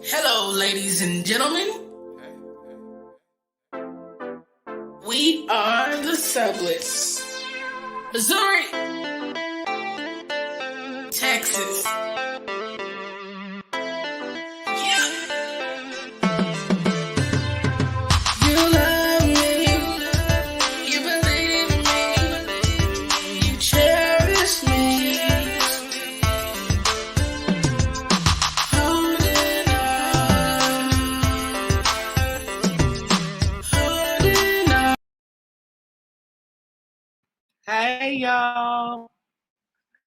Hello, ladies and gentlemen. We are the Subletts. Missouri, Texas. Yeah. You love me. You believe in me. You cherish me. Holding on. Holding on. Hey y'all.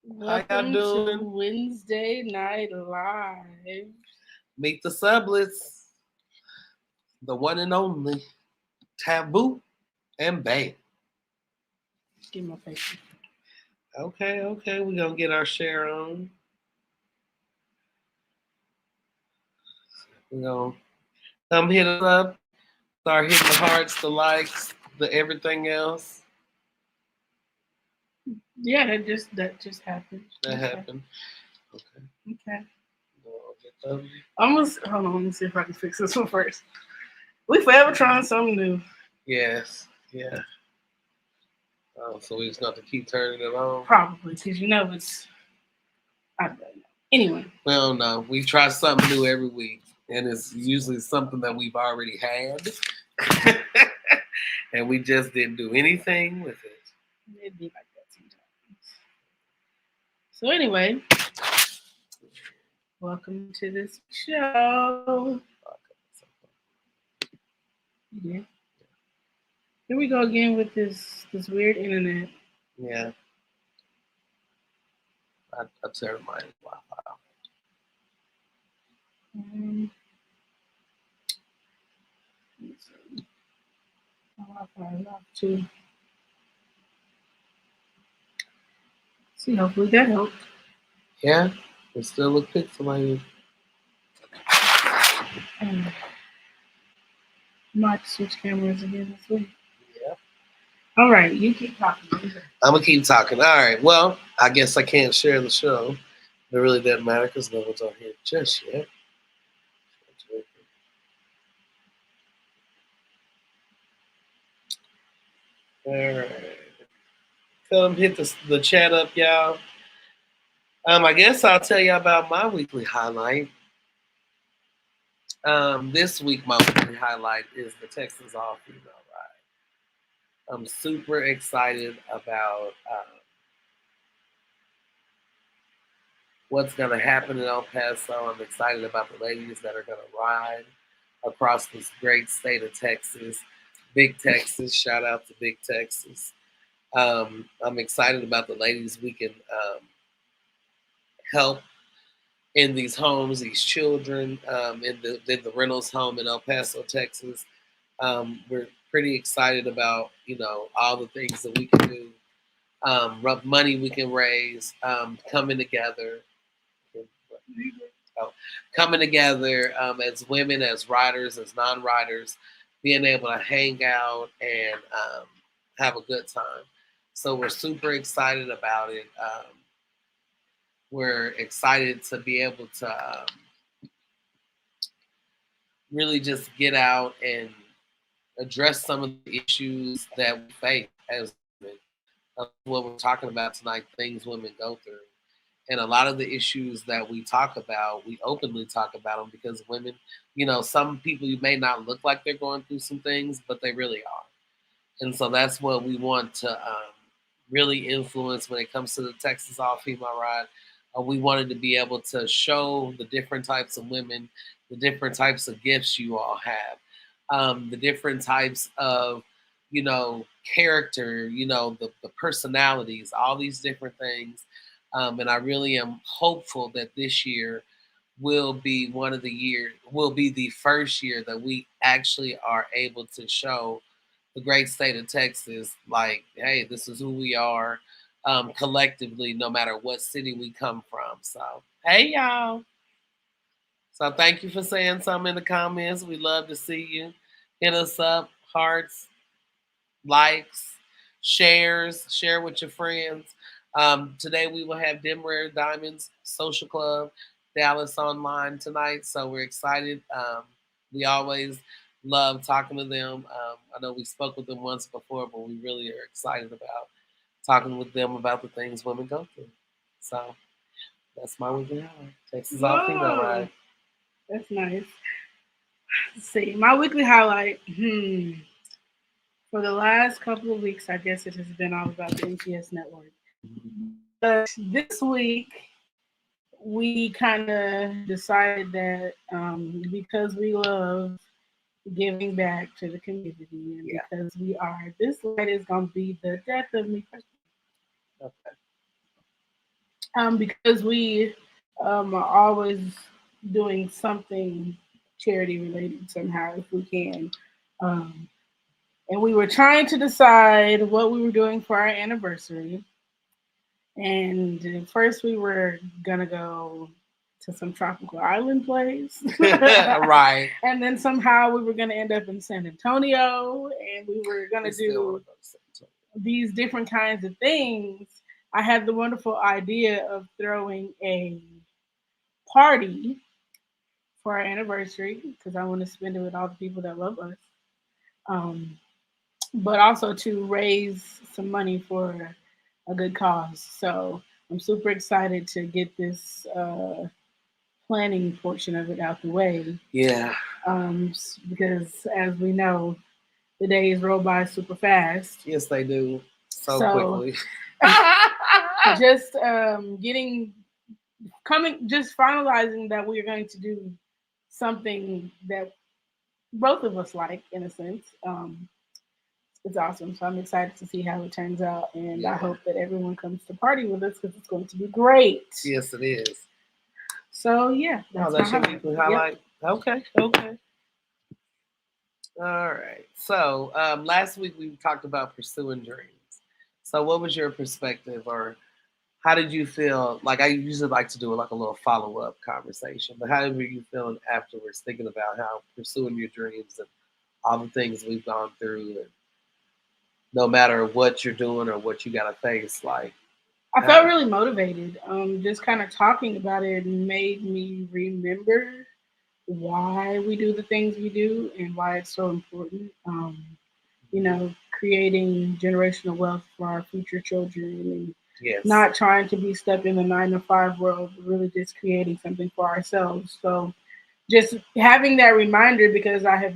Welcome doing? to Wednesday Night Live. Meet the Subletts. The one and only Taboo and Bay. Get my face. Okay. We're gonna get our share on. We're gonna come hit us up. Start hitting the hearts, the likes, the everything else. Yeah, that just happened. That happened. Okay. Okay. Almost. Hold on. Let me see if I can fix this one first. We forever trying something new. Yes. Yeah. Oh, so we just got to keep turning it on. Probably because it's. I don't know. Anyway. Well, no, we try something new every week, and it's usually something that we've already had, and we just didn't do anything with it. It'd be like that sometimes. So anyway, welcome to this show. Yeah. Here we go again with this weird internet. Yeah. I turned my Wi-Fi off. My Wi-Fi is off too. See, hopefully that helped. Yeah, it still look pixelated. Might switch cameras again this week. Yeah. All right, you keep talking. I'm gonna keep talking. All right. Well, I guess I can't share the show. It really doesn't matter because no one's on here just yet. All right. Come hit the chat up, y'all. I guess I'll tell you about my weekly highlight. This week, my weekly highlight is the Texas All-Female Ride. I'm super excited about what's going to happen in El Paso. I'm excited about the ladies that are going to ride across this great state of Texas. Big Texas, shout out to Big Texas. I'm excited about the ladies we can help in these homes, these children, in the Reynolds home in El Paso, Texas. We're pretty excited about, all the things that we can do, money we can raise, coming together. Coming together as women, as riders, as non-riders, being able to hang out and have a good time. So we're super excited about it. We're excited to be able to really just get out and address some of the issues that we face as women. What we're talking about tonight, things women go through. And a lot of the issues that we talk about, we openly talk about them because women, some people you may not look like they're going through some things, but they really are. And so that's what we want to really influence when it comes to the Texas All-Female Ride. We wanted to be able to show the different types of women, the different types of gifts you all have, the different types of, character, the personalities, all these different things. And I really am hopeful that this year will be will be the first year that we actually are able to show the great state of Texas, like, hey, this is who we are collectively, no matter what city we come from. So, hey, y'all. So thank you for saying something in the comments. We love to see you. Hit us up, hearts, likes, shares, share with your friends. Today we will have Dim Rare Diamonds Social Club. Dallas online tonight, so we're excited. We always love talking to them. I know we spoke with them once before, but we really are excited about talking with them about the things women go through. So that's my weekly highlight. Texas All Female Whoa, Ride. that's nice. Let's see, my weekly highlight. For the last couple of weeks, I guess it has been all about the MTS network. But this week, we kind of decided that because we love giving back to the community and Yeah. because we are, this light is going to be the death of me. Okay. Because we are always doing something charity related somehow if we can. Um, and we were trying to decide what we were doing for our anniversary. And at first, we were gonna go to some tropical island place, Right. and then somehow we were gonna end up in San Antonio, and we were gonna We still do want to go to San Antonio. these different kinds of things. I had the wonderful idea of throwing a party for our anniversary because I want to spend it with all the people that love us. Um, but also to raise some money for a good cause. So I'm super excited to get this planning portion of it out the way. Yeah. Because as we know, the days roll by super fast. Yes, they do. So So quickly. just getting coming, just finalizing that we're going to do something that both of us like in a sense. It's awesome. So I'm excited to see how it turns out, and I Yeah. hope that everyone comes to party with us because it's going to be great. Yes, it is. So yeah, Oh, that's that's my your highlight. weekly Yep. highlight? Okay, okay. All right. So last week we talked about pursuing dreams. So what was your perspective, or how did you feel? Like I usually like to do like a little follow up conversation, but how were you feeling afterwards, thinking about how pursuing your dreams and all the things we've gone through, and no matter what you're doing or what you got to face, like I felt how, really motivated. Just kind of talking about it made me remember why we do the things we do and why it's so important. Creating generational wealth for our future children and yes, not trying to be stuck in the 9 to 5 world, but really just creating something for ourselves. So just having that reminder because I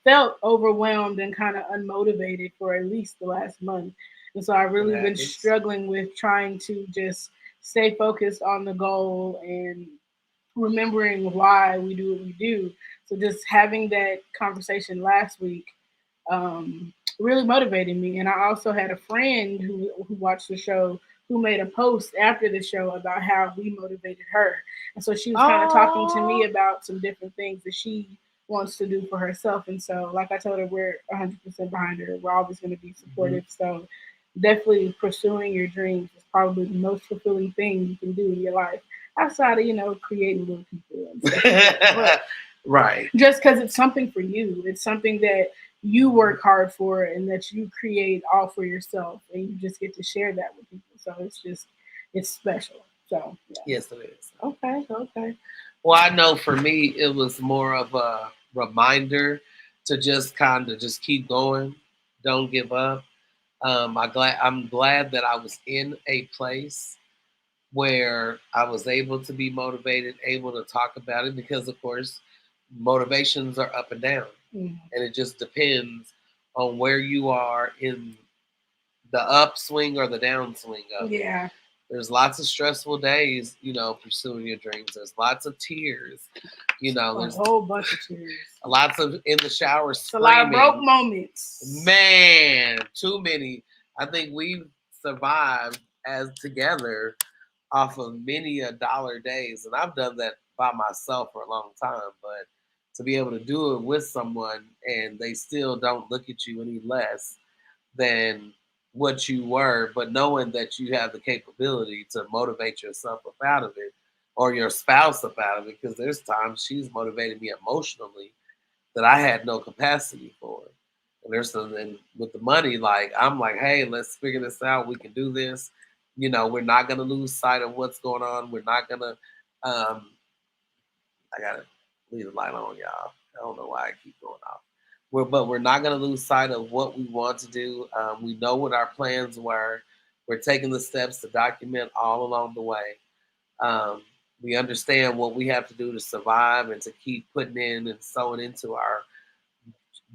felt overwhelmed and kind of unmotivated for at least the last month. And so I've it really been happens. struggling with trying to just stay focused on the goal and remembering why we do what we do. So just having that conversation last week really motivated me. And I also had a friend who watched the show who made a post after the show about how we motivated her. And so she was kind of talking to me Oh, about some different things that she wants to do for herself. And so, like I told her, we're 100% behind her. We're always going to be hmm supportive. So, definitely pursuing your dreams is probably the most fulfilling thing you can do in your life outside of, creating little people and stuff like that. But right. just because it's something for you, it's something that you work hard for and that you create all for yourself and you just get to share that with people. So it's special. So yeah. Yes, it is. Okay, okay. Well, I know for me, it was more of a reminder to just kind of just keep going, don't give up. I'm glad that I was in a place where I was able to be motivated, able to talk about it, because of course, motivations are up and down, Mhm. and it just depends on where you are in the upswing or the downswing of it. Yeah. There's lots of stressful days, pursuing your dreams. There's lots of tears, A there's whole bunch of tears. lots of in the shower It's a lot of broke screaming. moments. Man, too many. I think we've survived as together off of many a dollar days, and I've done that by myself for a long time. But to be able to do it with someone and they still don't look at you any less than what you were, but knowing that you have the capability to motivate yourself up out of it or your spouse up out of it, because there's times she's motivated me emotionally that I had no capacity for. And there's something with the money, like I'm like, hey, let's figure this out. We can do this. We're not gonna lose sight of what's going on. We're not gonna Um, I gotta leave the light on, y'all. I don't know why I keep going off. But we're not gonna lose sight of what we want to do. We know what our plans were. We're taking the steps to document all along the way. Um, we understand what we have to do to survive and to keep putting in and sowing into our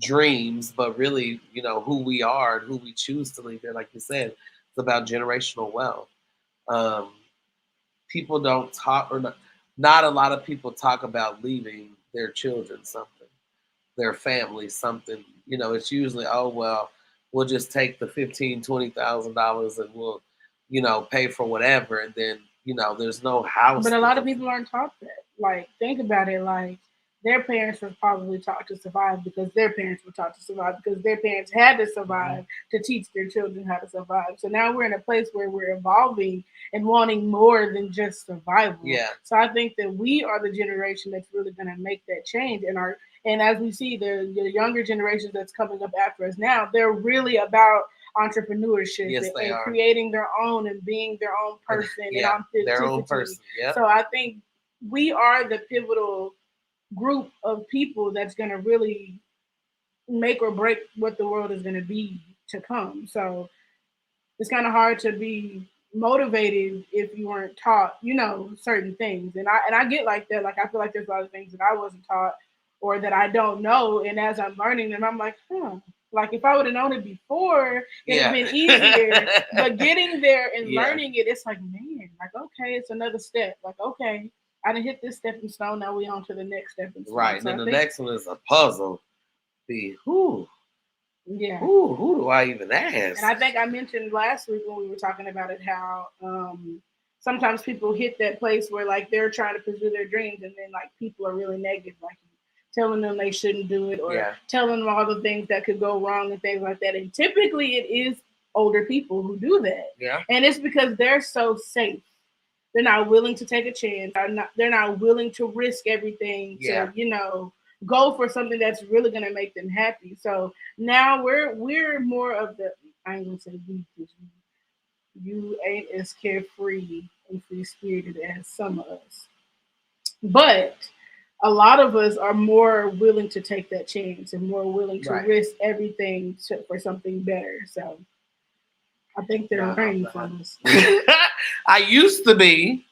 dreams, but really, who we are and who we choose to leave there. Like you said, it's about generational wealth. Um, People don't talk, or not a lot of people talk about leaving their children something, their family something. It's usually, oh well, we'll just take the $15,000, $20,000 and we'll, pay for whatever, and then there's no house. But a lot of people aren't taught that. Like, think about it. Like, their parents were probably taught to survive because their parents were taught to survive because their parents had to survive to teach their children how to survive. So now we're in a place where we're evolving and wanting more than just survival. Yeah. So I think that we are the generation that's really going to make that change. And as we see the younger generations that's coming up after us now, they're really about entrepreneurship. Yes, and creating their own and being their own person and authenticity. Their own person. Yep. So I think we are the pivotal group of people that's going to really make or break what the world is going to be to come. So it's kind of hard to be motivated if you weren't taught, certain things. And I get like that. Like, I feel like there's a lot of things that I wasn't taught or that I don't know. And as I'm learning them, I'm like, like, if I would have known it before, it'd have been easier. But getting there and learning it, it's like, man, like, okay, it's another step. Like, okay, I didn't hit this stepping stone. Now we on to the next stepping stone. Right. So and then the next one is a puzzle. Who do I even ask? And I think I mentioned last week when we were talking about it how sometimes people hit that place where, like, they're trying to pursue their dreams and then, like, people are really negative, like telling them they shouldn't do it or telling them all the things that could go wrong and things like that. And typically it is older people who do that. Yeah. And it's because they're so safe. They're not willing to take a chance. They're not willing to risk everything to, go for something that's really gonna make them happy. So now we're more of the, I ain't gonna say we, because you ain't as carefree and free spirited as some of us. But a lot of us are more willing to take that chance and more willing to risk everything for something better. So I think they're learning from us. I used to be.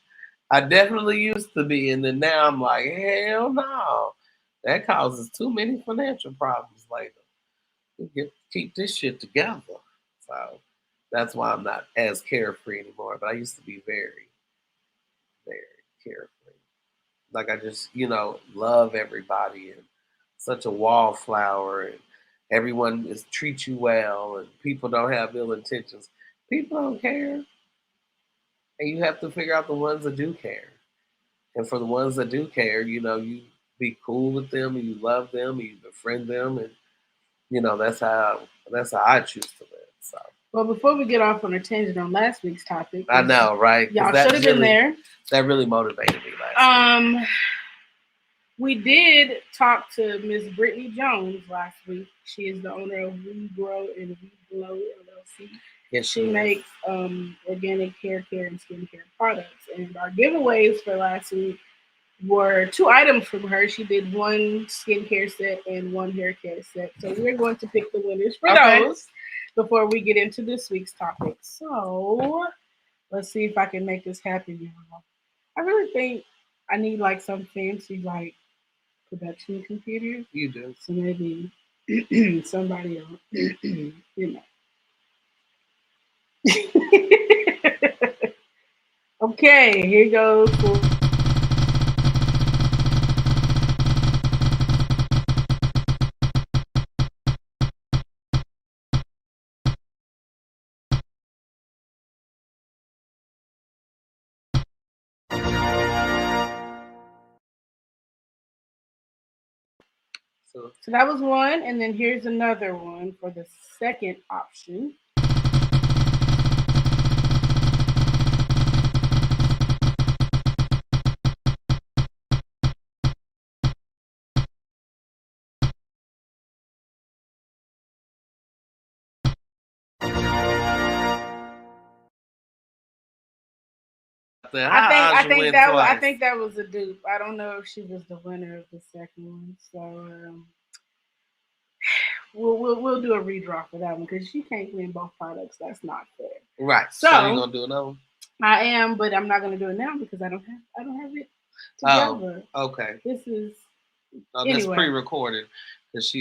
I definitely used to be. And then now I'm like, hell no. That causes too many financial problems later. Keep this shit together. So that's why I'm not as carefree anymore. But I used to be very, very carefree. Like, I just, love everybody and such a wallflower, and everyone treats you well, and people don't have ill intentions. People don't care. And you have to figure out the ones that do care. And for the ones that do care, you be cool with them and you love them and you befriend them, and that's how I choose to live. So. Well, before we get off on a tangent on last week's topic, I know, right? Y'all should have been there. That really motivated me last week. We did talk to Miss Brittany Jones last week. She is the owner of We Grow and We Glow LLC. Yes, she makes organic hair care and skincare products. And our giveaways for last week were 2 items from her. She did 1 skincare set and 1 hair care set. So we're going to pick the winners for those before we get into this week's topic. So let's see if I can make this happen, y'all. I really think I need like some fancy like production computer. You do. So maybe somebody else, Okay, here goes. So that was one, and then here's another one for the second option. about that. How I Aja think win that was, I twice? think that was a dupe. I don't know if she was the winner of the second one. So we'll do a redraw for that one because she can't win both products. That's not fair. Right. So you So gonna do another one? I am, but I'm not gonna do it now because I don't have it Oh, together. okay. This is Oh, that's anyway. pre-recorded because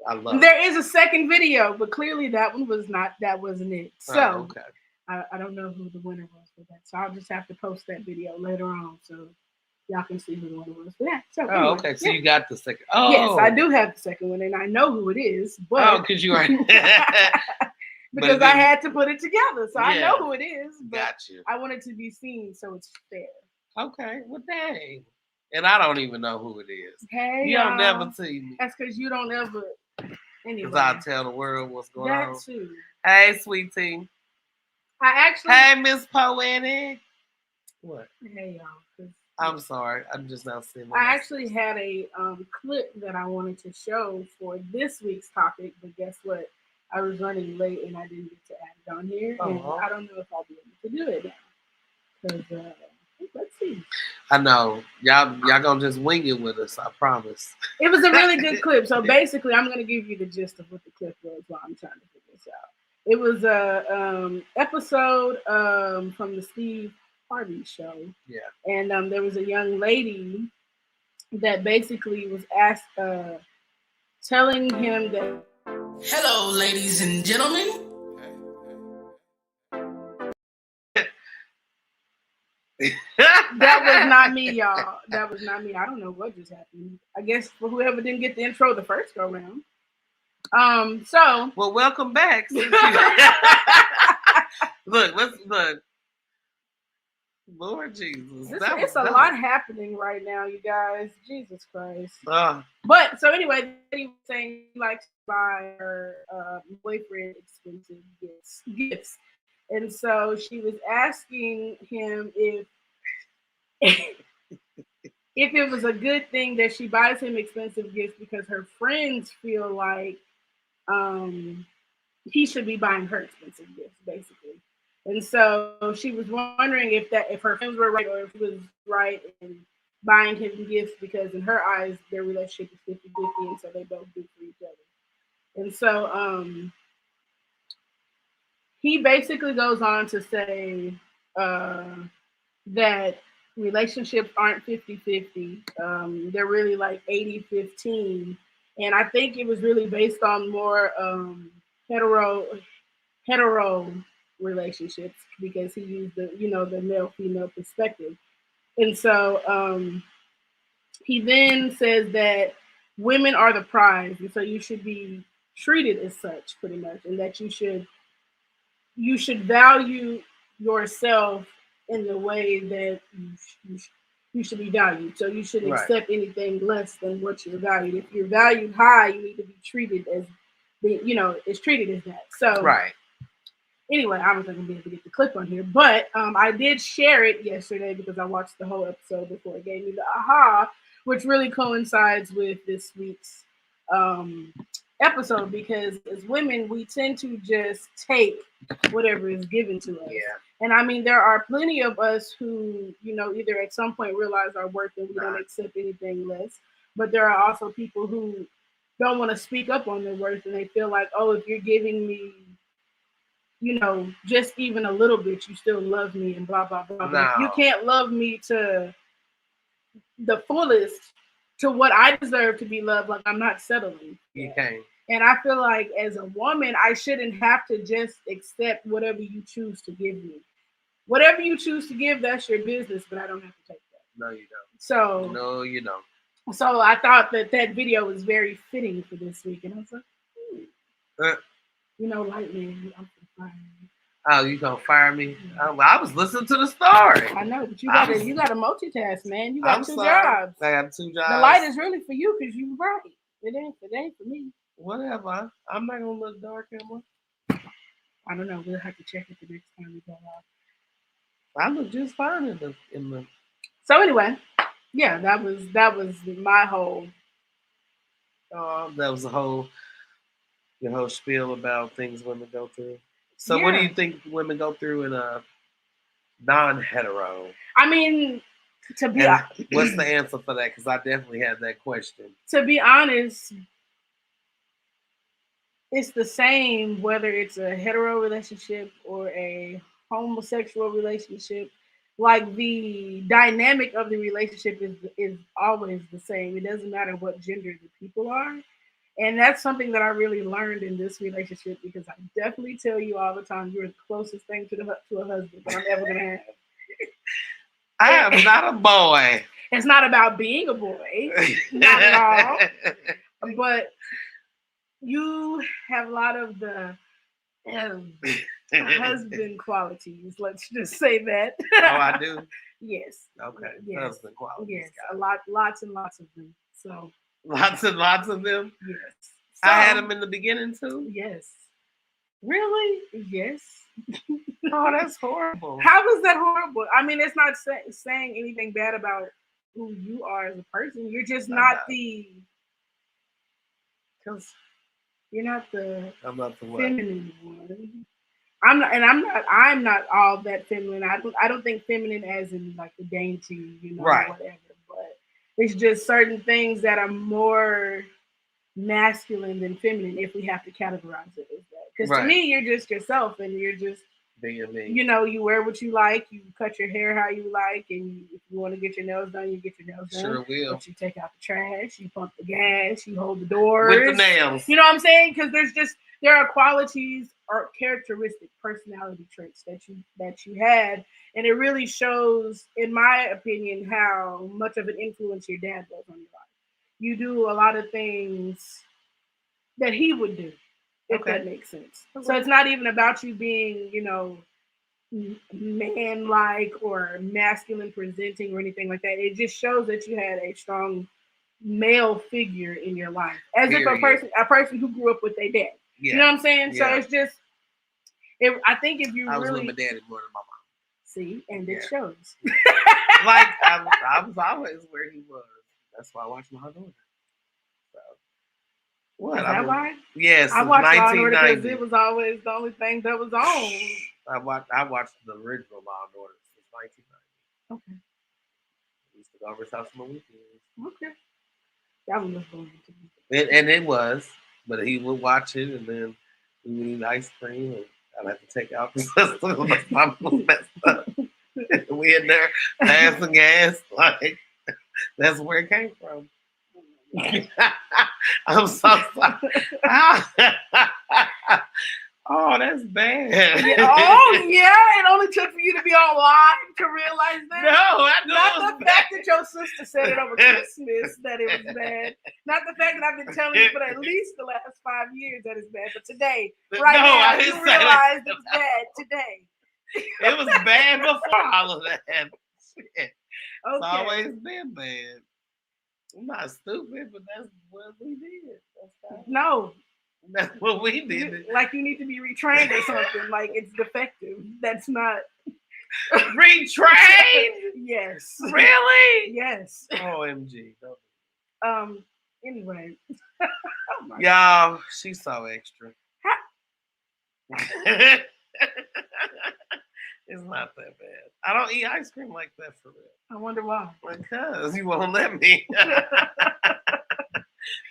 I love There it. is a second video, but clearly that one was not. That wasn't it. Oh, So okay. I don't know who the winner was for that. So I'll just have to post that video later on so y'all can see who the winner was for that. So Oh, anyway, okay. So yeah. you got the second. Yes, I Oh, do have the second one, and I know who it is, oh, but because you are. But it because I didn't. had to put it together, so I Yeah, know who it is, but got you. I want it to be seen so it's fair. Okay. Well, dang. And I don't even know who it is. Hey, You don't never y'all. see me That's because you don't ever. because Anyway, I tell the world what's going that on. too. Hey, sweet tea. I actually. Hey, Miss Poetic. What? Hey, y'all. 'Cause, I'm sorry. I'm just not seeing my I message. actually had a clip that I wanted to show for this week's topic, but guess what? I was running late and I didn't get to add it on here, and Uh-huh. I don't know if I'll be able to do it now. Because let's see. I know. Y'all gonna just wing it with us, I promise. It was a really good clip. So basically, I'm going to give you the gist of what the clip was while I'm trying to figure this out. It was a episode from the Steve Harvey show, Yeah. and there was a young lady that basically was asked, telling him that. Hello, ladies and gentlemen. That was not me, y'all. That was not me. I don't know what just happened. I guess for whoever didn't get the intro the first go round. So Well, welcome back. Look, let's look. Lord Jesus, it's a lot happening right now, you guys. Jesus Christ. But so anyway, he was saying he likes to buy her boyfriend expensive gifts, and so she was asking him if if it was a good thing that she buys him expensive gifts because her friends feel like he should be buying her expensive gifts, basically. And so she was wondering if her friends were right or if he was right in buying him gifts because in her eyes their relationship is 50-50 and so they both do for each other. And so he basically goes on to say that relationships aren't 50-50. They're really like 80-15. And I think it was really based on more hetero relationships because he used the male female perspective. And so he then says that women are the prize, and so you should be treated as such, pretty much, and that you should value yourself in the way that you should be valued. So you shouldn't accept anything less than what you're valued. If you're valued high, you need to be treated as is treated as that. So right. Anyway, I wasn't gonna be able to get the clip on here, but I did share it yesterday because I watched the whole episode before it gave me the aha, which really coincides with this week's um, episode because as women, we tend to just take whatever is given to us. Yeah. And I mean, there are plenty of us who, either at some point realize our worth and we don't accept anything less. But there are also people who don't want to speak up on their worth and they feel like, oh, if you're giving me just even a little bit, you still love me and blah, blah, blah. No. But if you can't love me to the fullest, to what I deserve to be loved, like I'm not settling. You can't. And I feel like as a woman, I shouldn't have to just accept whatever you choose to give me. Whatever you choose to give, that's your business, but I don't have to take that. No, you don't. So no, you don't. So I thought that video was very fitting for this week, and I was like, light man, I'm fire. Oh, you gonna fire me? I was listening to the story. I know, but you gotta multitask, man. You got two jobs. I got 2 jobs. The light is really for you because you bright. It ain't for me. Whatever. I'm not gonna look dark anymore. I don't know. We'll have to check it the next time we go out. I look just fine in the. So anyway, yeah, that was my whole. That was your whole spiel about things women go through. So what do you think women go through in non-hetero. I mean, to be And what's the answer for that? Because I definitely had that question. to be honest, it's the same whether it's a hetero relationship or a homosexual relationship. Like the dynamic of the relationship is always the same. It doesn't matter what gender the people are. And that's something that I really learned in this relationship because I definitely tell you all the time you're the closest thing to a husband that I'm ever gonna have. I am not a boy. It's not about being a boy, not at all. But you have a lot of the um, husband qualities. Let's just say that. Oh, I do. Yes. Okay, Yes. husband qualities. Yes. A lot, lots and lots of them. So Lots and lots of them. yes. So, I had them in the beginning too. yes. Really? Yes. Oh, that's horrible. How is that horrible? I mean, it's not saying anything bad about who you are as a person. You're just not the. Because you're not the I'm not the what? feminine one. I'm not, and I'm not all that feminine. I don't think feminine as in like the dainty, Right. whatever. But it's just certain things that are more masculine than feminine if we have to categorize it as that. Because to Right. me, you're just yourself, and you're just Being me. you wear what you like, you cut your hair how you like, and if you want to get your nails done, you get your nails done. Sure will. But you take out the trash, you pump the gas, you hold the doors With the nails. You know what I'm saying? Because there are qualities or characteristic personality traits that you had, and it really shows, in my opinion, how much of an influence your dad was on your life. You do a lot of things that he would do, if Okay. that makes sense. So it's not even about you being, man like or masculine presenting or anything like that. It just shows that you had a strong male figure in your life. As if a person who grew up with their dad. Yeah. You know what I'm saying? Yeah. So it's just I think if you I was really with my daddy more than my mom. see, and it shows. Like I was always where he was. That's why I watched my daughter. So what? Is that why? Yes, I watched Law and Order 1990. because it was always the only thing that was on. I watched the original Law and Order since 1990. Okay. I used to go over his house on the weekends. Okay. That one was going to me. And it was, but he would watch it, and then we would eat ice cream, and I'd have to take out the system. My mom was messed up. We in there passing gas, like that's where it came from. I'm so sorry. Oh, that's bad. Oh, yeah. It only took for you to be on live to realize that. No, I know. Not the fact that your sister said it over Christmas that it was bad. Not the fact that I've been telling you for at least the last 5 years that it's bad. But today, now, you realize it's bad today. It was bad before all of that. Shit. Okay. It's always been bad. I'm not stupid, but that's what we did. No. That's what we did. Like you need to be retrained or something. Like it's defective. That's not retrained. Yes. Really? Yes. OMG. Anyway. Oh y'all, she's so extra. It's not that bad. I don't eat ice cream like that for real. I wonder why. Because you won't let me.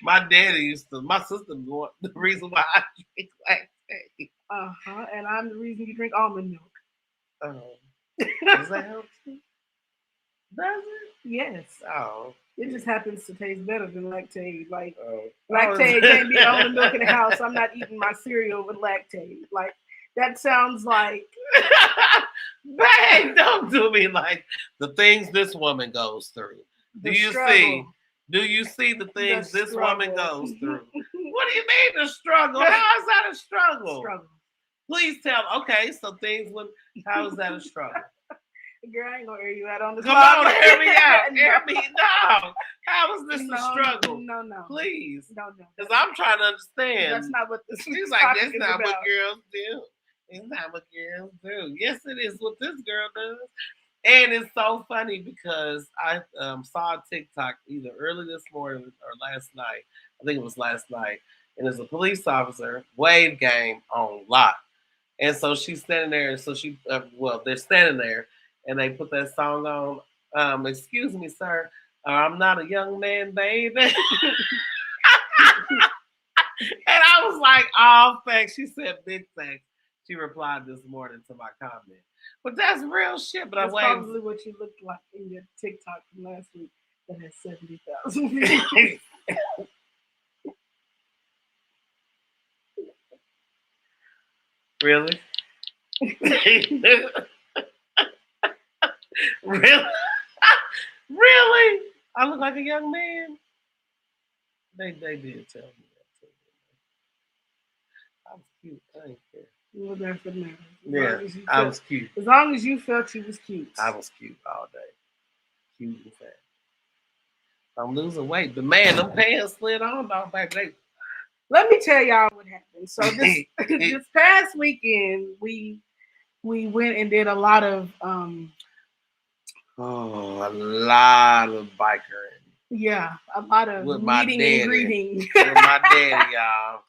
My daddy used to. My sister was the reason why I drink lactate. And I'm the reason you drink almond milk. Does that help you? Does it? Yes. Oh. It just happens to taste better than lactate. Like lactate can't be almond milk in the house. I'm not eating my cereal with lactate. Like that sounds like. Bang! Don't do me like the things this woman goes through. Do you see? Do you see the things this woman goes through? What do you mean the struggle? How is that a struggle? Please tell. Okay, so things when. How is that a struggle? Girl, I ain't gonna air you out on this. Come on, air me out. Air me no. How is this a struggle? No. Please. No. Because I'm trying to understand. That's not what this. She's like, that's not what girls do. It's not what girls do. Yes, it is what this girl does. And it's so funny because I saw a TikTok either early this morning or last night. I think it was last night. And there's a police officer, wave game on lock. And so she's standing there. And so they're standing there. and they put that song on. Excuse me, sir. I'm not a young man, baby. And I was like, oh, thanks. She said big thanks. She replied this morning to my comment. But that's real shit. But That's I probably what you looked like in your TikTok from last week that has 70,000 views. Really? Really? Really? I look like a young man. They did tell me that too. I was cute. I ain't care. Well, that's what matters. Yeah, I was cute. As long as you felt you was cute. I was cute all day. Cute and fat. I'm losing weight. But man, them pants slid on dog back. Let me tell y'all what happened. So this this past weekend we went and did a lot of a lot of bikering. Yeah, a lot of with meeting and greeting. With my daddy, y'all.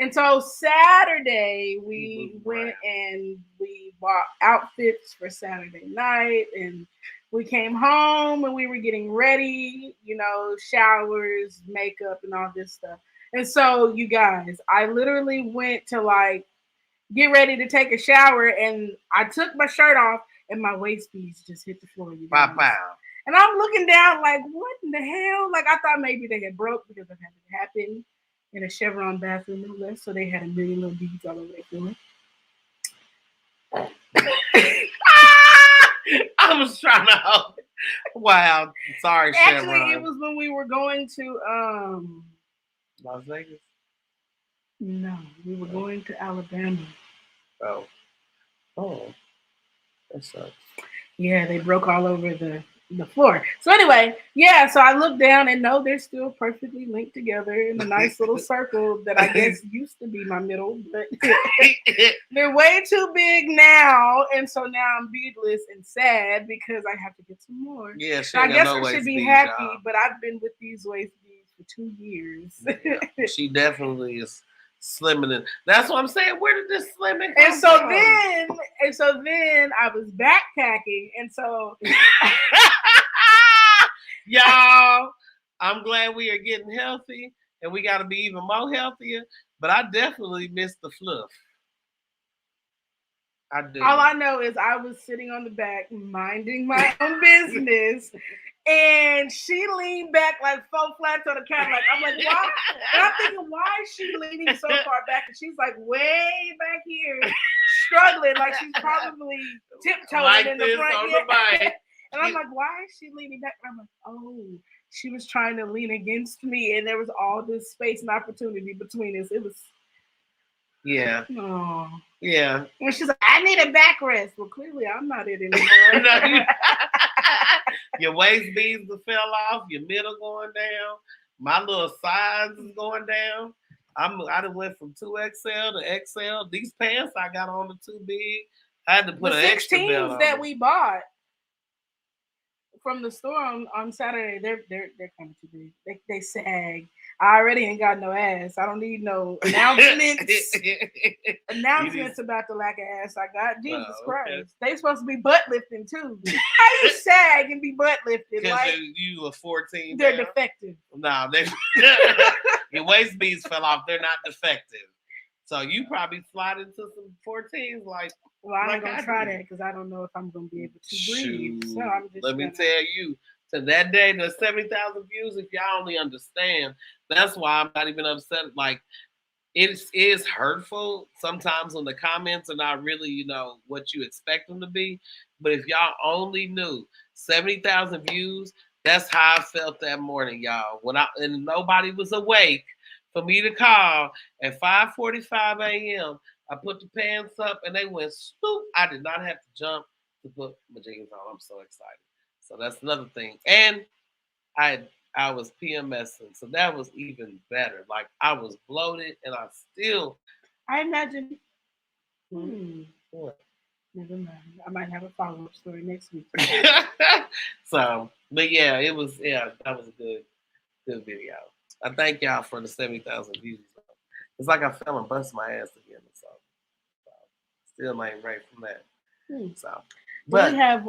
And so Saturday we went and we bought outfits for Saturday night, and we came home and we were getting ready, showers, makeup, and all this stuff. And so, you guys, I literally went to like get ready to take a shower, and I took my shirt off, and my waist piece just hit the floor. You guys. Pow. And I'm looking down like, what in the hell? Like, I thought maybe they had broke because it had happened in a Chevron bathroom, no less. So they had a million little beads all over their floor. I was trying to help. Wow. Sorry, Actually, Chevron. it was when we were going to Las Vegas? No, we were going to Alabama. Oh. That sucks. Yeah, they broke all over the floor. So anyway, so I looked down and no, they're still perfectly linked together in a nice little circle that I guess used to be my middle, but they're way too big now, and so now I'm beadless and sad because I have to get some more. Yeah, so I guess I should be happy, y'all. But I've been with these waist beads for 2 years. Yeah, she definitely is slimming it. That's what I'm saying. Where did this slimming come and so then I was backpacking, and so y'all, I'm glad we are getting healthy, and we got to be even more healthier. But I definitely missed the fluff. I do. All I know is I was sitting on the back minding my own business. And she leaned back like 4 flats on the couch. Like, I'm like, why? And I'm thinking, why is she leaning so far back? And she's like way back here, struggling, like she's probably tiptoeing like in the front. On the bike. And I'm like, why is she leaning back? And I'm like, oh, she was trying to lean against me, and there was all this space and opportunity between us. It was. Yeah. Oh. Yeah. And she's like, I need a backrest. Well, clearly I'm not it anymore. Your waist beads fell off, your middle going down, my little sides is going down. I done went from 2XL to XL. These pants I got on are too big. I had to put an extra belt on. That we bought from the store on Saturday, they're kind of too big. They sag. I already ain't got no ass. I don't need no announcements. Announcements about the lack of ass I got. Jesus Christ. They supposed to be butt lifting too. How you sag and be butt lifted? Because like, you were 14. They're defective. No, your waist beads fell off. They're not defective. So you probably slide into some 14s like. Well, I ain't gonna try that because I don't know if I'm gonna be able to breathe. So I'm just. Let me tell you, to that day, the 70,000 views. If y'all only understand, that's why I'm not even upset. Like, it is hurtful sometimes when the comments are not really, what you expect them to be. But if y'all only knew 70,000 views, that's how I felt that morning, y'all. And nobody was awake for me to call at 5:45 a.m. I put the pants up and they went swoop. I did not have to jump to put my jeans on. I'm so excited. So that's another thing. And I was PMSing, so that was even better. Like, I was bloated and I imagine. What? Never mind. I might have a follow-up story next week. So, but yeah, that was a good video. I thank y'all for the 70,000 views. It's like I fell and bust my ass again. So still ain't right from that. So We But have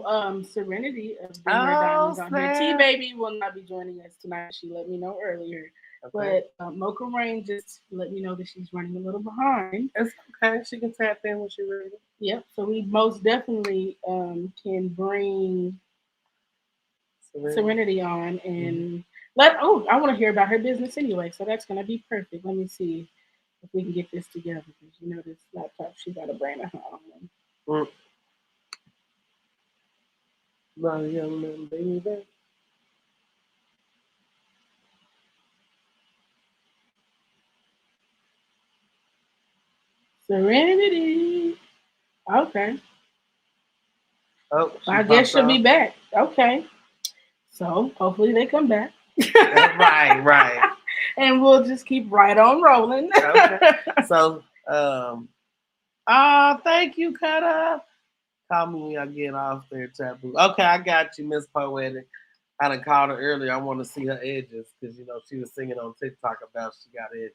Serenity of Dimmer oh Diamonds on here. T snap. Baby will not be joining us tonight. She let me know earlier. Okay. But Mocha Rain just let me know that she's running a little behind. It's okay. She can tap in when she's ready. Yep. So we most definitely can bring Serenity. Serenity on Mm-hmm. and let. Oh, I want to hear about her business anyway. So that's gonna be perfect. Let me see if we can get this together because you know this laptop she got a brand of her own. Mm. My young man, baby. Serenity. Okay. Oh, she I guess popped she'll be off. back. Okay. So hopefully they come back. Right, right. And we'll just keep right on rolling. Okay. So, oh, thank you, Cutter. Call me when I get off there, Taboo. Okay, I got you, Miss Poetic. I done called her earlier. I want to see her edges because you know she was singing on TikTok about she got edges.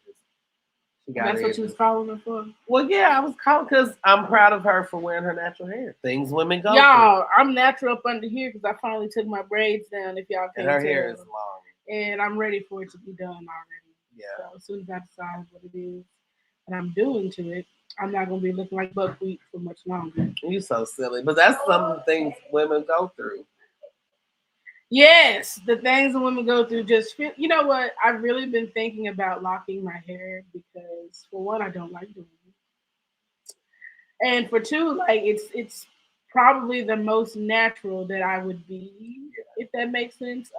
She got That's what you was edges. calling her for. Well, yeah, I was calling because I'm proud of her for wearing her natural hair. Things women go through, Y'all, I'm natural up under here because I finally took my braids down, if y'all and can't her hair is tell. long. And I'm ready for it to be done already. Yeah, So as soon as I decide what it is and I'm doing to it, I'm not gonna be looking like buckwheat for much longer. you so silly, but that's some of the things women go through. Yes, the things that women go through just feel. You know what? I've really been thinking about locking my hair because, for one, I don't like doing it, and for two, like it's probably the most natural that I would be, if that makes sense.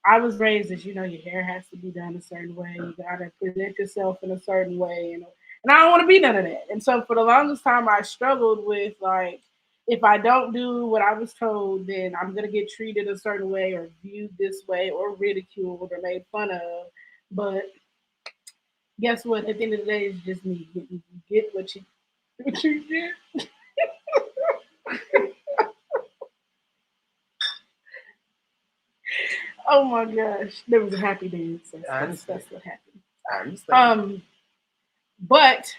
I was raised as you know, your hair has to be done a certain way. You gotta present yourself in a certain way, and I don't want to be none of that. And so for the longest time, I struggled with like, if I don't do what I was told, then I'm gonna get treated a certain way, or viewed this way, or ridiculed, or made fun of. But guess what? At the end of the day, it's just me. You get what you get. Oh my gosh, there was a happy dance. I understand. That's what happened. I understand. Um, But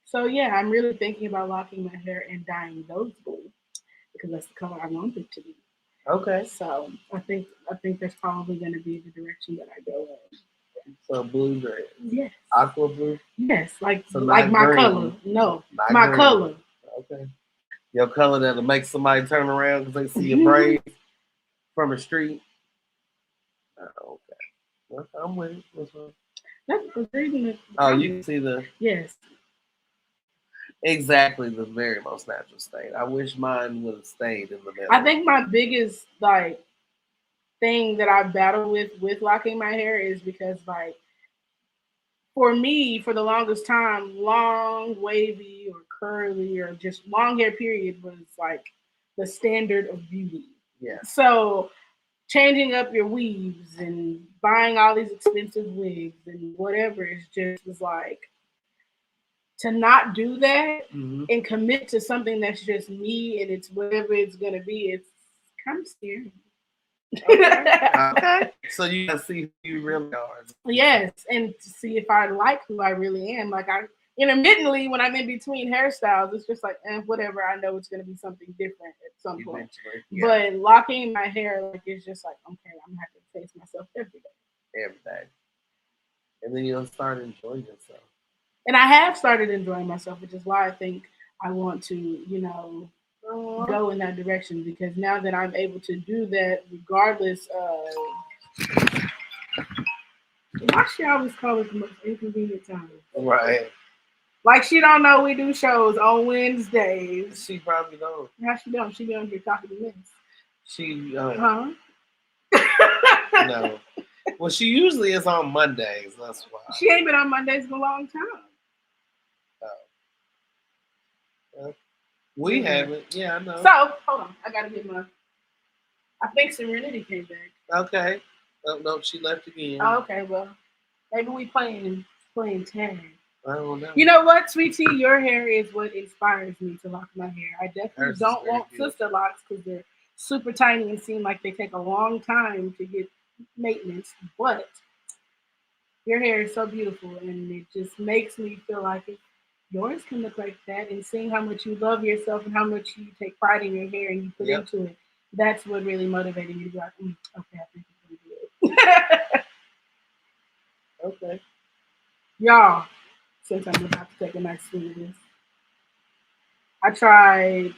so yeah, I'm really thinking about locking my hair and dyeing those blue because that's the color I want it to be. Okay, So I think that's probably going to be the direction that I go in. so blue dreads, Yes, aqua blue. yes, So like not my color. green. No, Not my green. color. Okay. Your color that'll make somebody turn around because they see your Mhm. braids from the street. Oh, okay. Well, I'm with it. What's wrong? That's the reason. Oh, you can see the Yes, exactly the very most natural state. I wish mine would have stayed in the I middle. think my biggest like thing that I battle with locking my hair is because like for me, for the longest time, long, wavy, or curly, or just long hair period was like the standard of beauty. Yeah. So changing up your weaves and buying all these expensive wigs and whatever is just was like to not do that Mm-hmm. and commit to something that's just me and it's whatever it's gonna be. It's kind of scary. Okay. Okay. So you gotta see who you really are. Yes, and to see if I like who I really am. Like I intermittently when I'm in between hairstyles, it's just like whatever. I know it's gonna be something different at some point. Eventually. Yeah. But locking my hair, like it's just like okay, I'm gonna have to face myself every day. Every day. And then you'll start enjoying yourself. And I have started enjoying myself, which is why I think I want to, Aw. go in that direction because now that I'm able to do that, regardless of why she always call it the most inconvenient time. Right. Like she don't know we do shows on Wednesdays. She probably don't. How she don't? She be on here talking to me. She Huh? no. Well, she usually is on Mondays. That's why. She ain't been on Mondays in a long time. Uh, we Yeah. haven't. Yeah, I know. So hold on, I gotta get my. I think Serenity came back. Okay. Oh, no, she left again. Oh, okay, well maybe we playing tag. I don't know. You know what, sweetie? Your hair is what inspires me to lock my hair. I definitely Hers is don't very want beautiful. sister locks because they're super tiny and seem like they take a long time to get maintenance. But your hair is so beautiful and it just makes me feel like it. yours can look like that, and seeing how much you love yourself and how much you take pride in your hair and you put Yep. into it. That's what really motivated me to be like, okay, I think it's gonna be it. Okay, y'all. Since I'm about to take a nice swing of this, I tried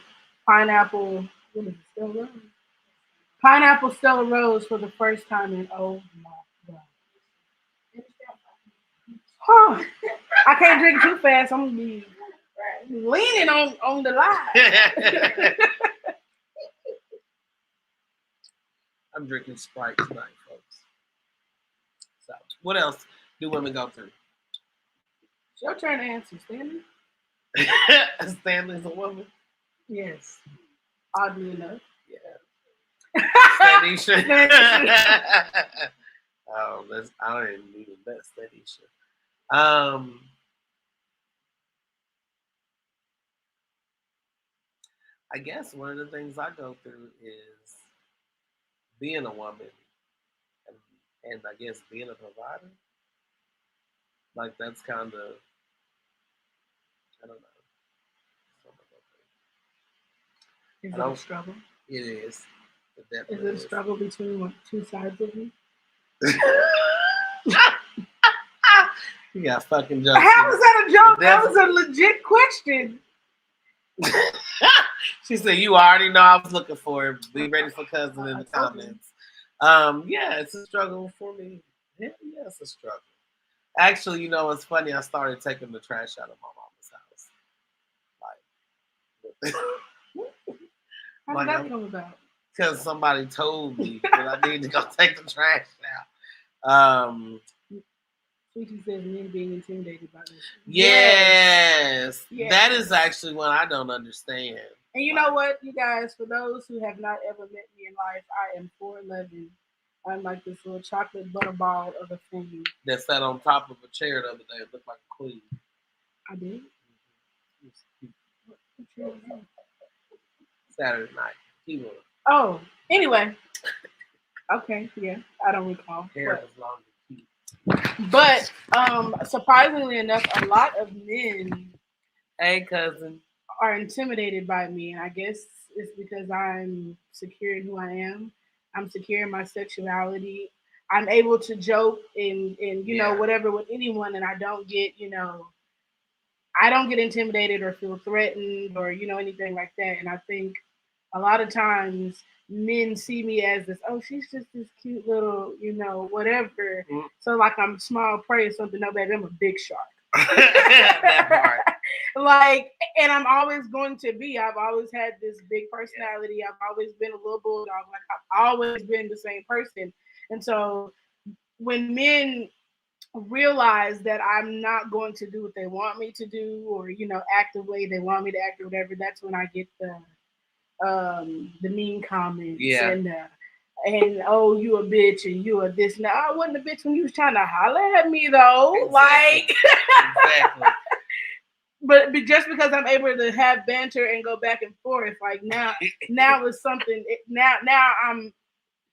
pineapple. What is it? Stella Rose. Pineapple Stella Rose for the first time, and oh my god. Huh. I can't drink too fast. I'm gonna be leaning on the line. I'm drinking Sprite tonight, folks. So, what else do women go through? It's your turn to answer, Stanley. Stanley's a woman. Yes. Oddly enough. Yeah. Stanisha. Oh, that's I don't even need that Stanisha. I guess one of the things I go through is being a woman and I guess being a provider. Like that's kind of I don't know. Is I it a don't. struggle? It is. It Is definitely it a struggle between two sides of you? You got fucking jokes. How was that a joke? That was a legit question. She said, "You already know I was looking for it. Be ready for cousin in the comments." Yeah, it's a struggle for me. Yeah, it's a struggle. Actually, you know, it's funny. I started taking the trash out of my mama's house. Like, how did that come about? Because somebody told me that I need to go take the trash out. Sweetie says men being intimidated by this. Yes. That is actually one I don't understand. And you know what, you guys, for those who have not ever met me in life, I am 4'11". I'm like this little chocolate butterball of a thing. That sat on top of a chair the other day. It looked like a queen. I did? Saturday night. He was. Oh, anyway. Okay, yeah, I don't recall. Hair was long and cute. But surprisingly enough, a lot of men, hey cousin, are intimidated by me, and I guess it's because I'm secure in who I am. I'm secure in my sexuality. I'm able to joke and you know whatever with anyone, and I don't get intimidated or feel threatened or anything like that. And I think a lot of times men see me as this, oh, she's just this cute little, whatever. Mm. So like I'm small prey or something. No, baby, I'm a big shark. That part. Like, and I'm always going to be. I've always had this big personality. Yeah. I've always been a little bulldog. Like I've always been the same person. And so when men realize that I'm not going to do what they want me to do, or act the way they want me to act, or whatever, that's when I get the mean comments and oh, you a bitch and you a this. No, I wasn't a bitch when you was trying to holler at me though. Exactly. Like exactly. But just because I'm able to have banter and go back and forth, like now it's something. Now I'm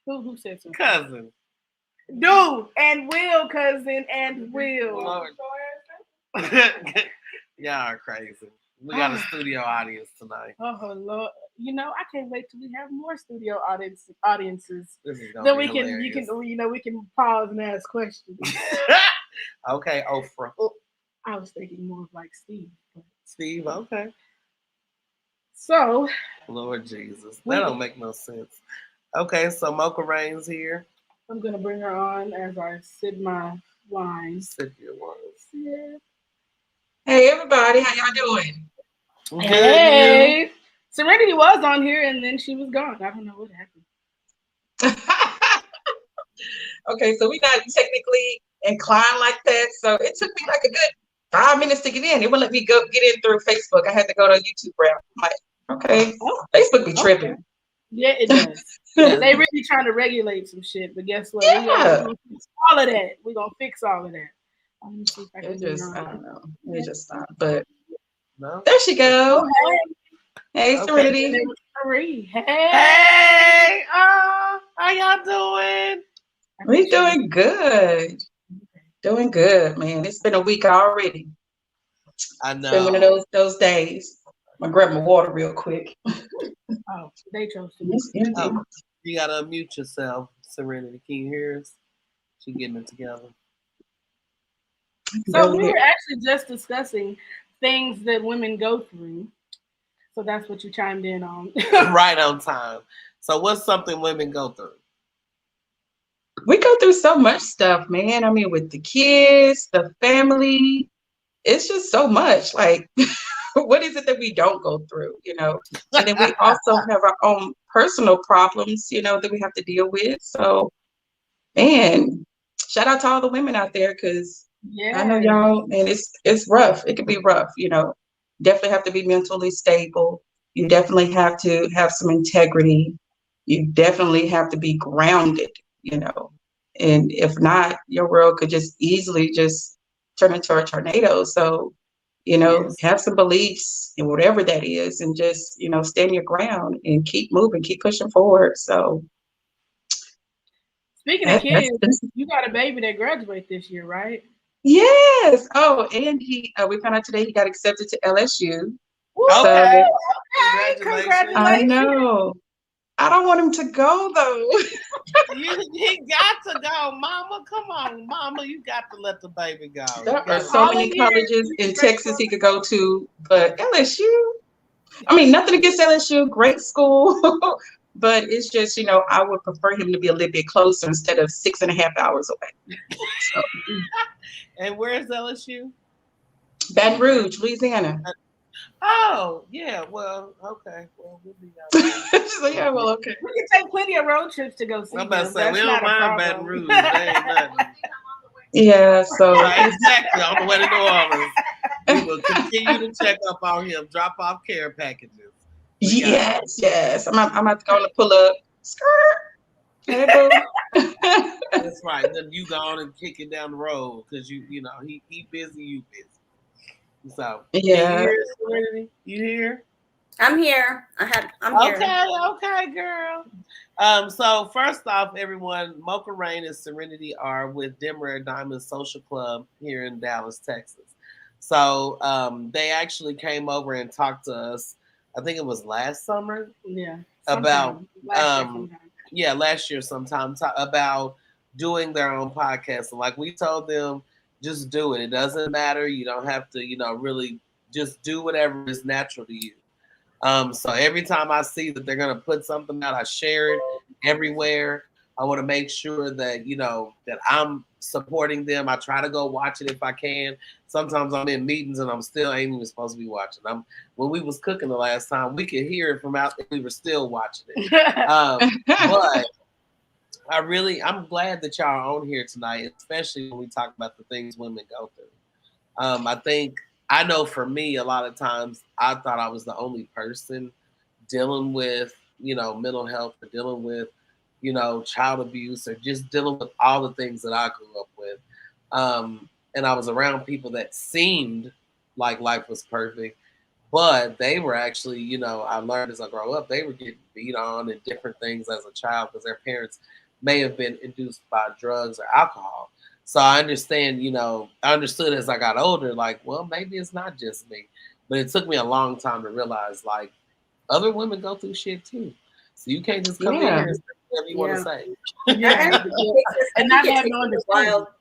who said something? Cousin. Dude and Will, cousin and Will. Y'all are crazy. We got a studio audience tonight. Oh Lord! I can't wait till we have more studio audiences. Then we can, we can pause and ask questions. Okay, Oprah. Oh, I was thinking more of like Steve. Steve, okay. So, Lord Jesus, that don't make no sense. Okay, so Mocha Rain's here. I'm gonna bring her on as I sip my wine. Sip your wines. Yeah. Hey everybody, how y'all doing? Good. Hey, Serenity was on here and then she was gone. I don't know what happened. Okay, so we got technically inclined like that. So it took me like a good 5 minutes to get in. It wouldn't let me get in through Facebook. I had to go to YouTube route. I'm like, okay, Facebook be tripping. Okay. Yeah, it does. They really trying to regulate some shit, but guess what? Yeah. We're gonna fix all of that. We're gonna fix all of that. Let me see if I can I don't know. It just stopped. But there she goes. Oh, hey, Serenity. Hey. How y'all doing? We doing good. Doing good, man. It's been a week already. I It's been one of know. those days. I'm gonna grab my water real quick. Oh, they chose to be Yes, quiet. indeed. Oh, you gotta unmute yourself, Serenity. Can you hear us? She getting it together. I can So barely we hear. were actually just discussing things that women go through. So that's what you chimed in on. Right on time. So what's something women go through? We go through so much stuff, man. I mean, with the kids, the family, it's just so much. Like, what is it that we don't go through, And then we also have our own personal problems, that we have to deal with. So, man, shout out to all the women out there because I know Yes. y'all, and it's rough. It can be rough. Definitely have to be mentally stable. You definitely have to have some integrity. You definitely have to be grounded. And if not, your world could just easily just turn into a tornado. So, Yes. have some beliefs and whatever that is, and just, stand your ground and keep moving, keep pushing forward. So Speaking of kids, that's you got a baby that graduates this year, right? yes. Oh, and we found out today he got accepted to LSU. Woo! So Okay. Okay, Congratulations. I congratulations. know. I don't want him to go though. He got to go, Mama. Come on, Mama. You got to let the baby go. You There are got to so let All him in many here, colleges you in Texas grateful? he could go to, but LSU, I mean, nothing against LSU, great school, but it's just, I would prefer him to be a little bit closer instead of 6.5 hours away. So, And where's LSU? Baton Rouge, Louisiana. Oh, yeah. Well, okay. Well, we'll be out there. She's like, yeah, well, okay. We can take plenty of road trips to go I'm see about to him. say we That's don't not a mind Baton problem. Rouge. They ain't nothing. Yeah, so Right, exactly. On the way to New Orleans, we will continue to check up on him. Drop off care packages. We got it. yes. I'm about to go and pull up. Skirt. Hey, boo. That's right. Then you go on and kick it down the road because he busy, you busy. So can you Yeah. hear us, Serenity? You hear? I'm here. I'm here. Okay, okay, girl. So first off, everyone, Mocha Rain and Serenity are with Dimmer Diamond Social Club here in Dallas, Texas. So they actually came over and talked to us. I think it was last summer Yeah, about sometime last year, um sometime. yeah, last year sometime about doing their own podcast. And like we told them, just do it. It doesn't matter. You don't have to, really just do whatever is natural to you. So every time I see that they're gonna put something out, I share it everywhere. I want to make sure that that I'm supporting them. I try to go watch it if I can. Sometimes I'm in meetings and I'm still ain't even supposed to be watching. When we was cooking the last time, we could hear it from out. We were still watching it. But I'm glad that y'all are on here tonight, especially when we talk about the things women go through. I think I know for me, a lot of times I thought I was the only person dealing with, mental health or dealing with, child abuse or just dealing with all the things that I grew up with. And I was around people that seemed like life was perfect, but they were actually, I learned as I grow up, they were getting beat on and different things as a child because their parents may have been induced by drugs or alcohol. So I understood as I got older, like, well, maybe it's not just me. But it took me a long time to realize, like, other women go through shit too. So you can't just come in Yeah. here and say whatever you want to Yeah, say. yeah, I and think not it have takes no us a understanding. while.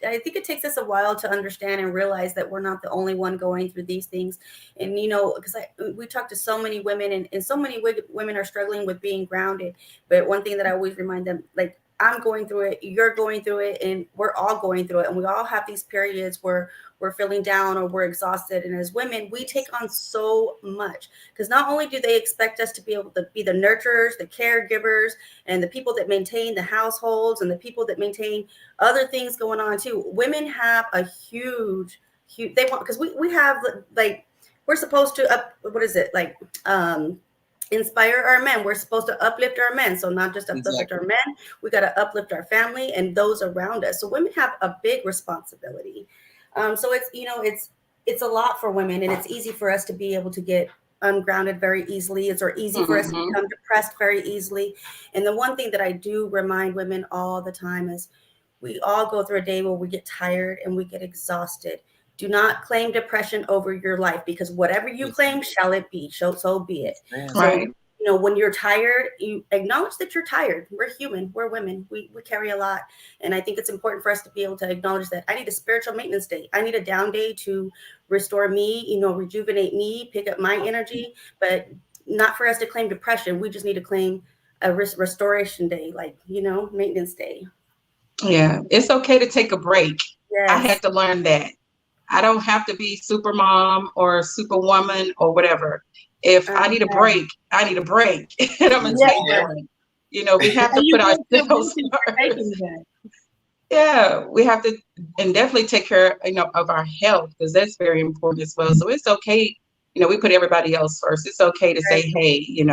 I think it takes us a while to understand and realize that we're not the only one going through these things. And, because we talk to so many women and so many women are struggling with being grounded. But one thing that I always remind them, like, I'm going through it, you're going through it, and we're all going through it. And we all have these periods where we're feeling down or we're exhausted. And as women, we take on so much because not only do they expect us to be able to be the nurturers, the caregivers, and the people that maintain the households and the people that maintain other things going on too. Women have a huge they want because we have like we're supposed to what is it like inspire our men. We're supposed to uplift our men. So not just uplift Exactly. our men, we got to uplift our family and those around us. So women have a big responsibility. So it's a lot for women, and it's easy for us to be able to get ungrounded very easily. It's or easy for us to Mm-hmm. become depressed very easily. And the one thing that I do remind women all the time is we all go through a day where we get tired and we get exhausted. Do not claim depression over your life, because whatever you claim shall it be. So be it. So, Right. when you're tired, you acknowledge that you're tired. We're human. We're women. We carry a lot. And I think it's important for us to be able to acknowledge that I need a spiritual maintenance day. I need a down day to restore me, rejuvenate me, pick up my energy, but not for us to claim depression. We just need to claim a restoration day, like, maintenance day. Yeah. It's okay to take a break. I Yes. had to learn that. I don't have to be super mom or superwoman or whatever. If I need a Yeah. break, I need a break. And I'm gonna Yeah. take one. We have to And you put can feel ourselves guilty for first. taking that. Yeah, we have to, and definitely take care, of our health, because that's very important as well. So it's okay, we put everybody else first. It's okay to say, Right. hey,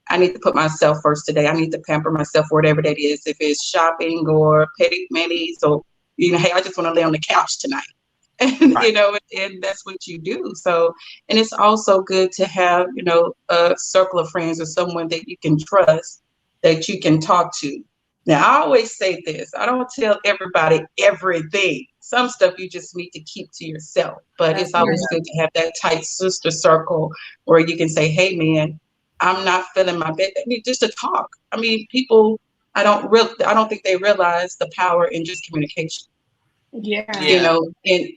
I need to put myself first today. I need to pamper myself, whatever that is. If it's shopping or petty manis, or hey, I just want to lay on the couch tonight. And Right. and that's what you do. So, and it's also good to have a circle of friends or someone that you can trust, that you can talk to. Now, I always say this: I don't tell everybody everything. Some stuff you just need to keep to yourself, but That's it's true. always good to have that tight sister circle where you can say, hey man, I'm not feeling my best. I mean, just to talk. I mean, people, I don't think they realize the power in just communication. Yeah. Yeah. And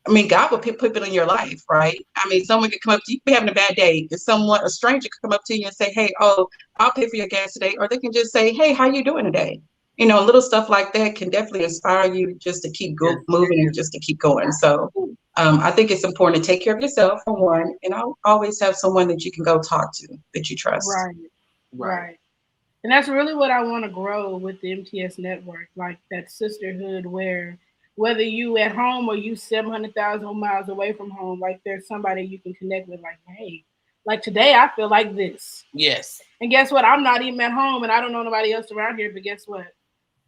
I mean, God will put people in your life, right? I mean, someone could come up to you, be having a bad day, and a stranger could come up to you and say, hey, oh, I'll pay for your gas today. Or they can just say, hey, how you doing today? Little stuff like that can definitely inspire you just to keep Yes. moving and just to keep going. So I think it's important to take care of yourself, for one, and I'll always have someone that you can go talk to, that you trust. Right. Right. Right. And that's really what I want to grow with the MTS network, like that sisterhood where whether you at home or you 700,000 miles away from home, like there's somebody you can connect with, like, hey, like today I feel like this. Yes. And guess what? I'm not even at home and I don't know nobody else around here, but guess what?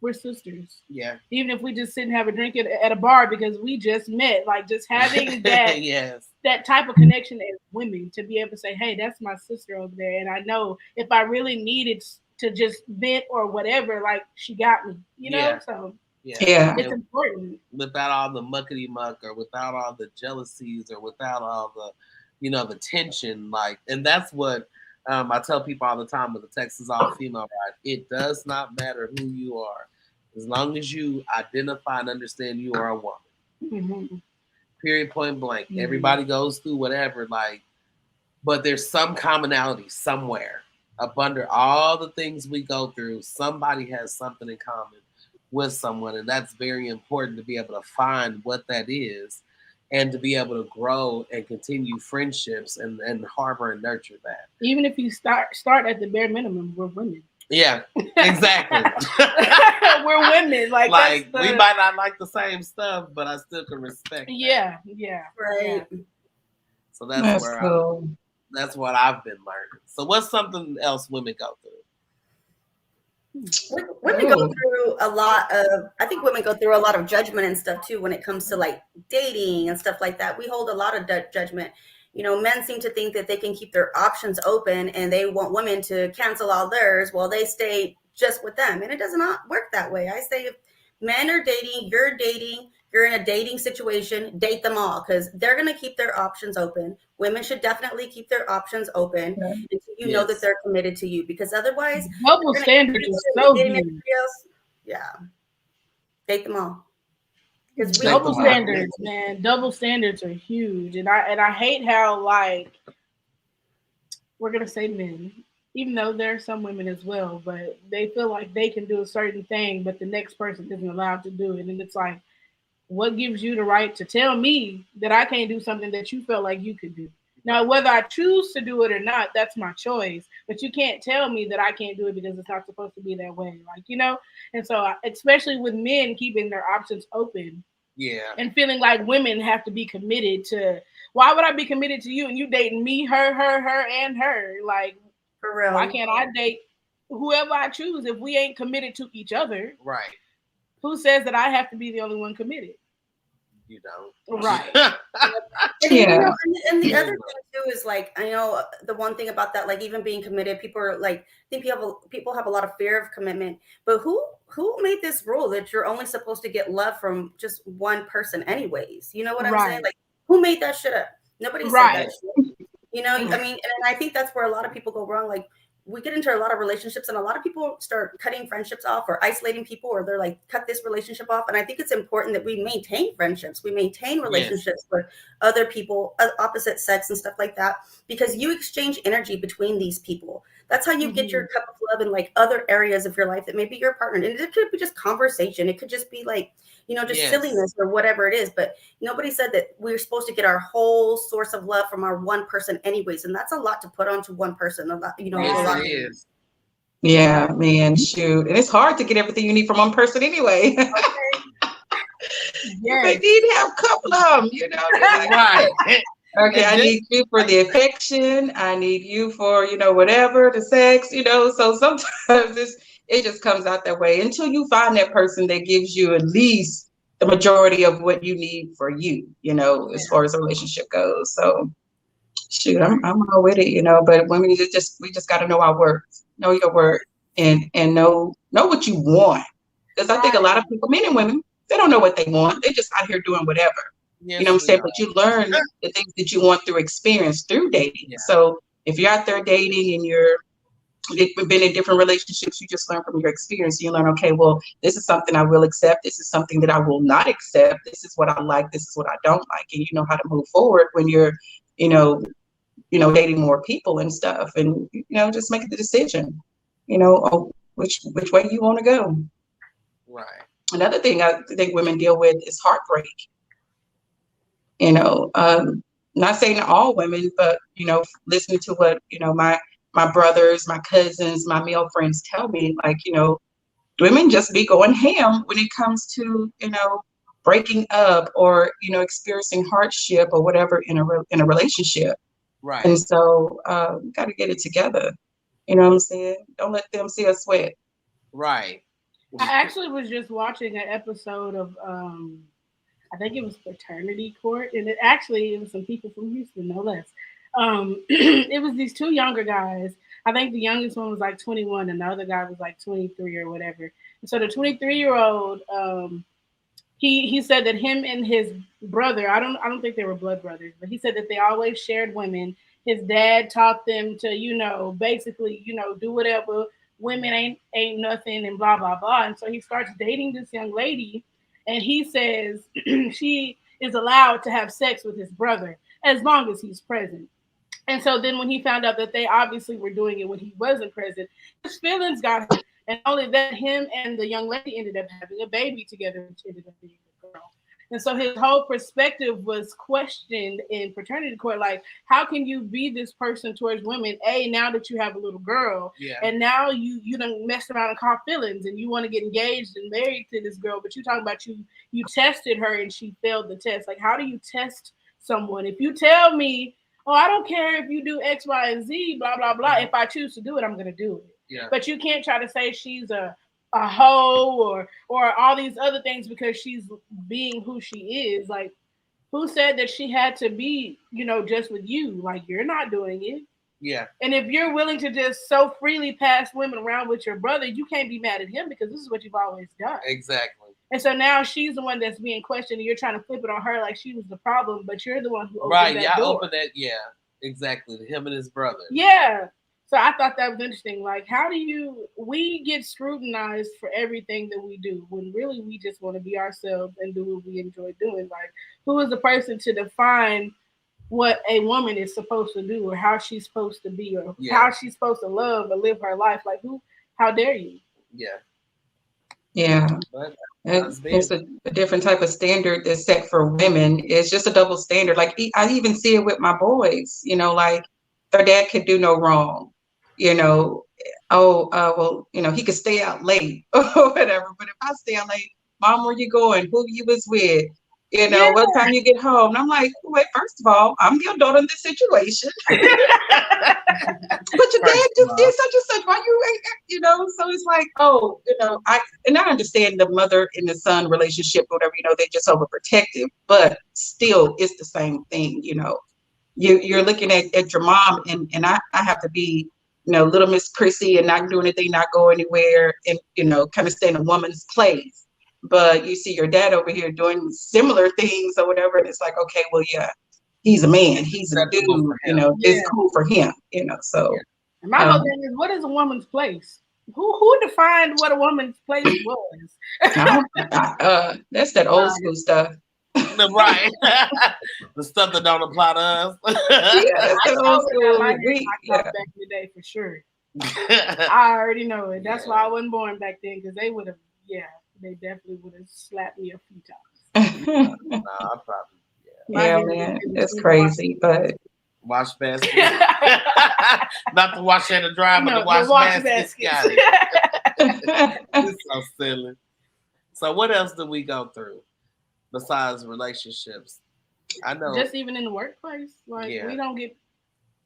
We're sisters. Yeah. Even if we just sit and have a drink at a bar because we just met, like just having Yes. that type of connection as women to be able to say, hey, that's my sister over there. And I know if I really needed to just vent or whatever, like she got me, Yeah. So Yeah. Yeah. it's And important. without all the muckety muck, or without all the jealousies, or without all the, the tension, like, and that's what I tell people all the time with the Texas all female ride. It does not matter who you are, as long as you identify and understand you are a woman. Mm-hmm. Period. Point blank. Mm-hmm. Everybody goes through whatever, like, but there's some commonality somewhere. Up under all the things we go through, somebody has something in common with someone, and that's very important to be able to find what that is, and to be able to grow and continue friendships, and harbor and nurture that. Even if you start at the bare minimum, we're women. Yeah, exactly. We're women. Like Like, that's we the might not like the same stuff, but I still can respect that. yeah, yeah, yeah. Right. So that's That's where cool. that's what I've been learning. So what's something else women go through? Women go Oh, through a lot of, I think women go through a lot of judgment and stuff too when it comes to like dating and stuff like that. We hold a lot of judgment. Men seem to think that they can keep their options open and they want women to cancel all theirs while they stay just with them. And it does not work that way. I say if men are dating, you're in a dating situation, date them all because they're going to keep their options open. Women should definitely keep their options open yeah. until you know that Yes. they're committed to you, because otherwise Double they're going to keep standards dating are you so and dating huge. everybody else. Yeah, date them all. Because we, Take Double them Yeah. out. standards, man. Double standards are huge, and I hate how like we're gonna say men, even though there are some women as well, but they feel like they can do a certain thing, but the next person isn't allowed to do it, and it's like, what gives you the right to tell me that I can't do something that you felt like you could do? Now, whether I choose to do it or not, that's my choice. But you can't tell me that I can't do it because it's not supposed to be that way, And so, especially with men keeping their options open, Yeah. and feeling like women have to be committed to. Why would I be committed to you and you dating me, her, and her? Like, for why real. can't I date whoever I choose if we ain't committed to each other? Right. Who says that I have to be the only one committed? You don't. Right. And Yeah. and the other thing too is like, I know the one thing about that, like even being committed, people are like, I think people have a lot of fear of commitment. But who made this rule that you're only supposed to get love from just one person, anyways? You know what I'm saying? Right. Like Who made that shit up? Nobody said that Right. shit. You know, I mean, and I think that's where a lot of people go wrong. Like, we get into a lot of relationships, and a lot of people start cutting friendships off or isolating people, or they're like, cut this relationship off. And I think it's important that we maintain friendships, we maintain Yes. relationships with other people, opposite sex and stuff like that, because you exchange energy between these people. That's how you get your cup of love in like other areas of your life that maybe your partner. And it could be just conversation. It could just be like, you know, just Yes. silliness or whatever it is. But nobody said that we're supposed to get our whole source of love from our one person anyways. And that's a lot to put onto one person. A lot, you know, a Yes, lot. it is. Yeah, man, shoot. And it's hard to get everything you need from one person anyway. You may Yes. need to have a couple of them, you know. Right. Okay, And I this- need you for the affection. I need you for, you know, whatever, the sex, you know. So sometimes it just comes out that way until you find that person that gives you at least the majority of what you need for you, you know, as far as a relationship goes. So shoot, I'm all with it, you know. But women, we just got to know our worth, know your worth, and know what you want. Because I think a lot of people, men and women, they don't know what they want. They're just out here doing whatever. yes, You know what I'm we saying? are. But you learn the things that you want through experience through dating. Yeah. So if you're out there dating and you've been in different relationships, you just learn from your experience. You learn, okay, well, this is something I will accept. This is something that I will not accept. This is what I like. This is what I don't like. And you know how to move forward when you're, you know, dating more people and stuff, and you know, just make the decision, you know, which way you want to go. Right. Another thing I think women deal with is heartbreak. You know, not saying all women, but you know, listening to what my brothers, my cousins, my male friends tell me, like, you know, women just be going ham when it comes to, you know, breaking up or, you know, experiencing hardship or whatever in a relationship. Right. And so got to get it together. You know what I'm saying? Don't let them see us sweat. Right. I actually was just watching an episode of I think it was Fraternity Court, and it was some people from Houston, no less. It was these two younger guys. I think the youngest one was like 21, and the other guy was like 23 or whatever. And so the 23-year-old, he said that him and his brother, I don't think they were blood brothers, but he said that they always shared women. His dad taught them to, basically, do whatever. Women ain't nothing and blah blah blah. And so he starts dating this young lady, and he says she is allowed to have sex with his brother as long as he's present. And so then when he found out that they obviously were doing it when he wasn't present, his feelings got hurt. And only that, him and the young lady ended up having a baby together, which ended up being a girl. And so his whole perspective was questioned in fraternity court. Like, how can you be this person towards women? Now that you have a little girl, Yeah. and now you done messed around and caught feelings, and you want to get engaged and married to this girl, but you talking about you tested her and she failed the test. Like, how do you test someone? If you tell me, oh, I don't care if you do X, Y, and Z, blah, blah, blah. If I choose to do it, I'm going to do it. Yeah. But you can't try to say she's a hoe or all these other things because she's being who she is. Like, who said that she had to be, just with you? Like, you're not doing it. Yeah. And if you're willing to just so freely pass women around with your brother, you can't be mad at him because this is what you've always done. Exactly. And so now she's the one that's being questioned, and you're trying to flip it on her like she was the problem, but you're the one who opened that door. Opened that. Yeah, exactly. Him and his brother. Yeah. So I thought that was interesting. Like, we get scrutinized for everything that we do when really we just want to be ourselves and do what we enjoy doing. Like, who is the person to define what a woman is supposed to do or how she's supposed to be or how she's supposed to love or live her life? Like, how dare you? Yeah. Yeah. But it's a different type of standard that's set for women. It's just a double standard. Like, I even see it with my boys, you know, like their dad could do no wrong, you know. Well, you know, he could stay out late or whatever. But if I stay out late, Mom, where you going? Who you was with? You know, what time you get home? And I'm like, wait, first of all, I'm the adult in this situation. But your dad just did such and such. Why you ain't, you know? So it's like, oh, you know, I understand the mother and the son relationship, whatever, you know, they're just overprotective, but still it's the same thing, you know. You're looking at your mom and I have to be, you know, little Miss Prissy and not do anything, not go anywhere and, you know, kind of stay in a woman's place. but you see your dad over here doing similar things or whatever, and it's like, okay, well, yeah, he's a man, he's a Acceptable for dude, him. it's Yeah. cool for him, Yeah. so And my whole um, thing is, what is a woman's place? Who defined what a woman's place was? that's that old school stuff. Right. The stuff that don't apply to us. Yeah, that's I that know old what that school. light I clocked Yeah. back in the day for sure. I already know it. That's why I wasn't born back then, because they would have, yeah, they definitely would have slapped me a few times. No, I probably My Yeah, hair was man, in it's between the crazy, but wash baskets. baskets. Not the wash and the dry, but No, the wash, the wash baskets. Got baskets. it. It's so silly. So what else do we go through besides relationships? I know. Just even in the workplace, like Yeah. we don't get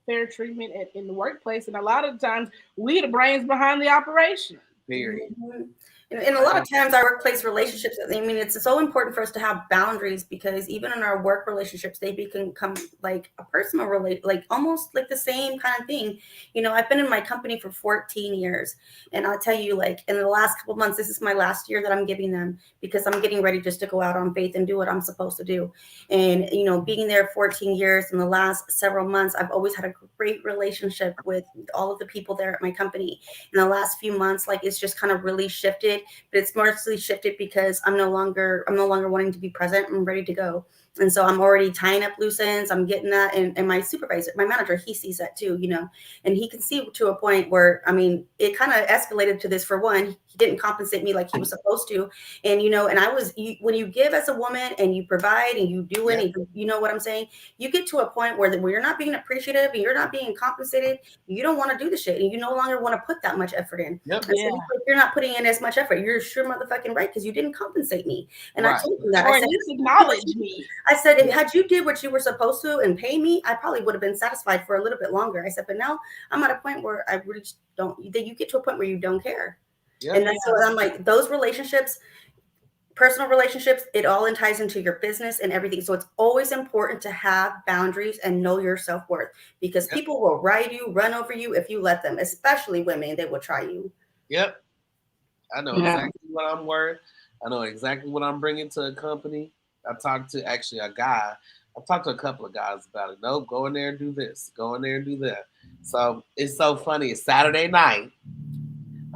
fair treatment in the workplace, and a lot of the times we the brains behind the operation. Period. Mhm. And a lot of times our workplace relationships, I mean, it's so important for us to have boundaries, because even in our work relationships, they become like a personal like almost like the same kind of thing. I've been in my company for 14 years, and I'll tell you, like, in the last couple of months, this is my last year that I'm giving them, because I'm getting ready just to go out on faith and do what I'm supposed to do. And, being there 14 years, in the last several months, I've always had a great relationship with all of the people there at my company. In the last few months, like, it's just kind of really shifted, but it's mostly shifted because I'm no longer wanting to be present. I'm ready to go. And so I'm already tying up loose ends. I'm getting that. And my supervisor, my manager, he sees that too, and he can see to a point where, I mean, it kind of escalated to this. For one, he didn't compensate me like he was supposed to. And, and when you give as a woman and you provide and you do it, and you know what I'm saying? You get to a point where you're not being appreciative and you're not being compensated. You don't want to do the shit, and you no longer want to put that much effort in. Yep. And so you're not putting in as much effort. You're sure motherfucking right, because you didn't compensate me. And I Right. told him that. Or I at said, least acknowledge me. I said, if had you did what you were supposed to and pay me, I probably would have been satisfied for a little bit longer. I said, but now I'm at a point where I really just don't. That you get to a point where you don't care. Yep. And that's so I'm like, those relationships, personal relationships, it all ties into your business and everything. So it's always important to have boundaries and know your self-worth, because people will ride you, run over you if you let them, especially women. They will try you. Yep. I know exactly what I'm worth. I know exactly what I'm bringing to a company. I talked to actually a guy. I've talked to a couple of guys about it. Nope, go in there and do this. Go in there and do that. So it's so funny. It's Saturday night.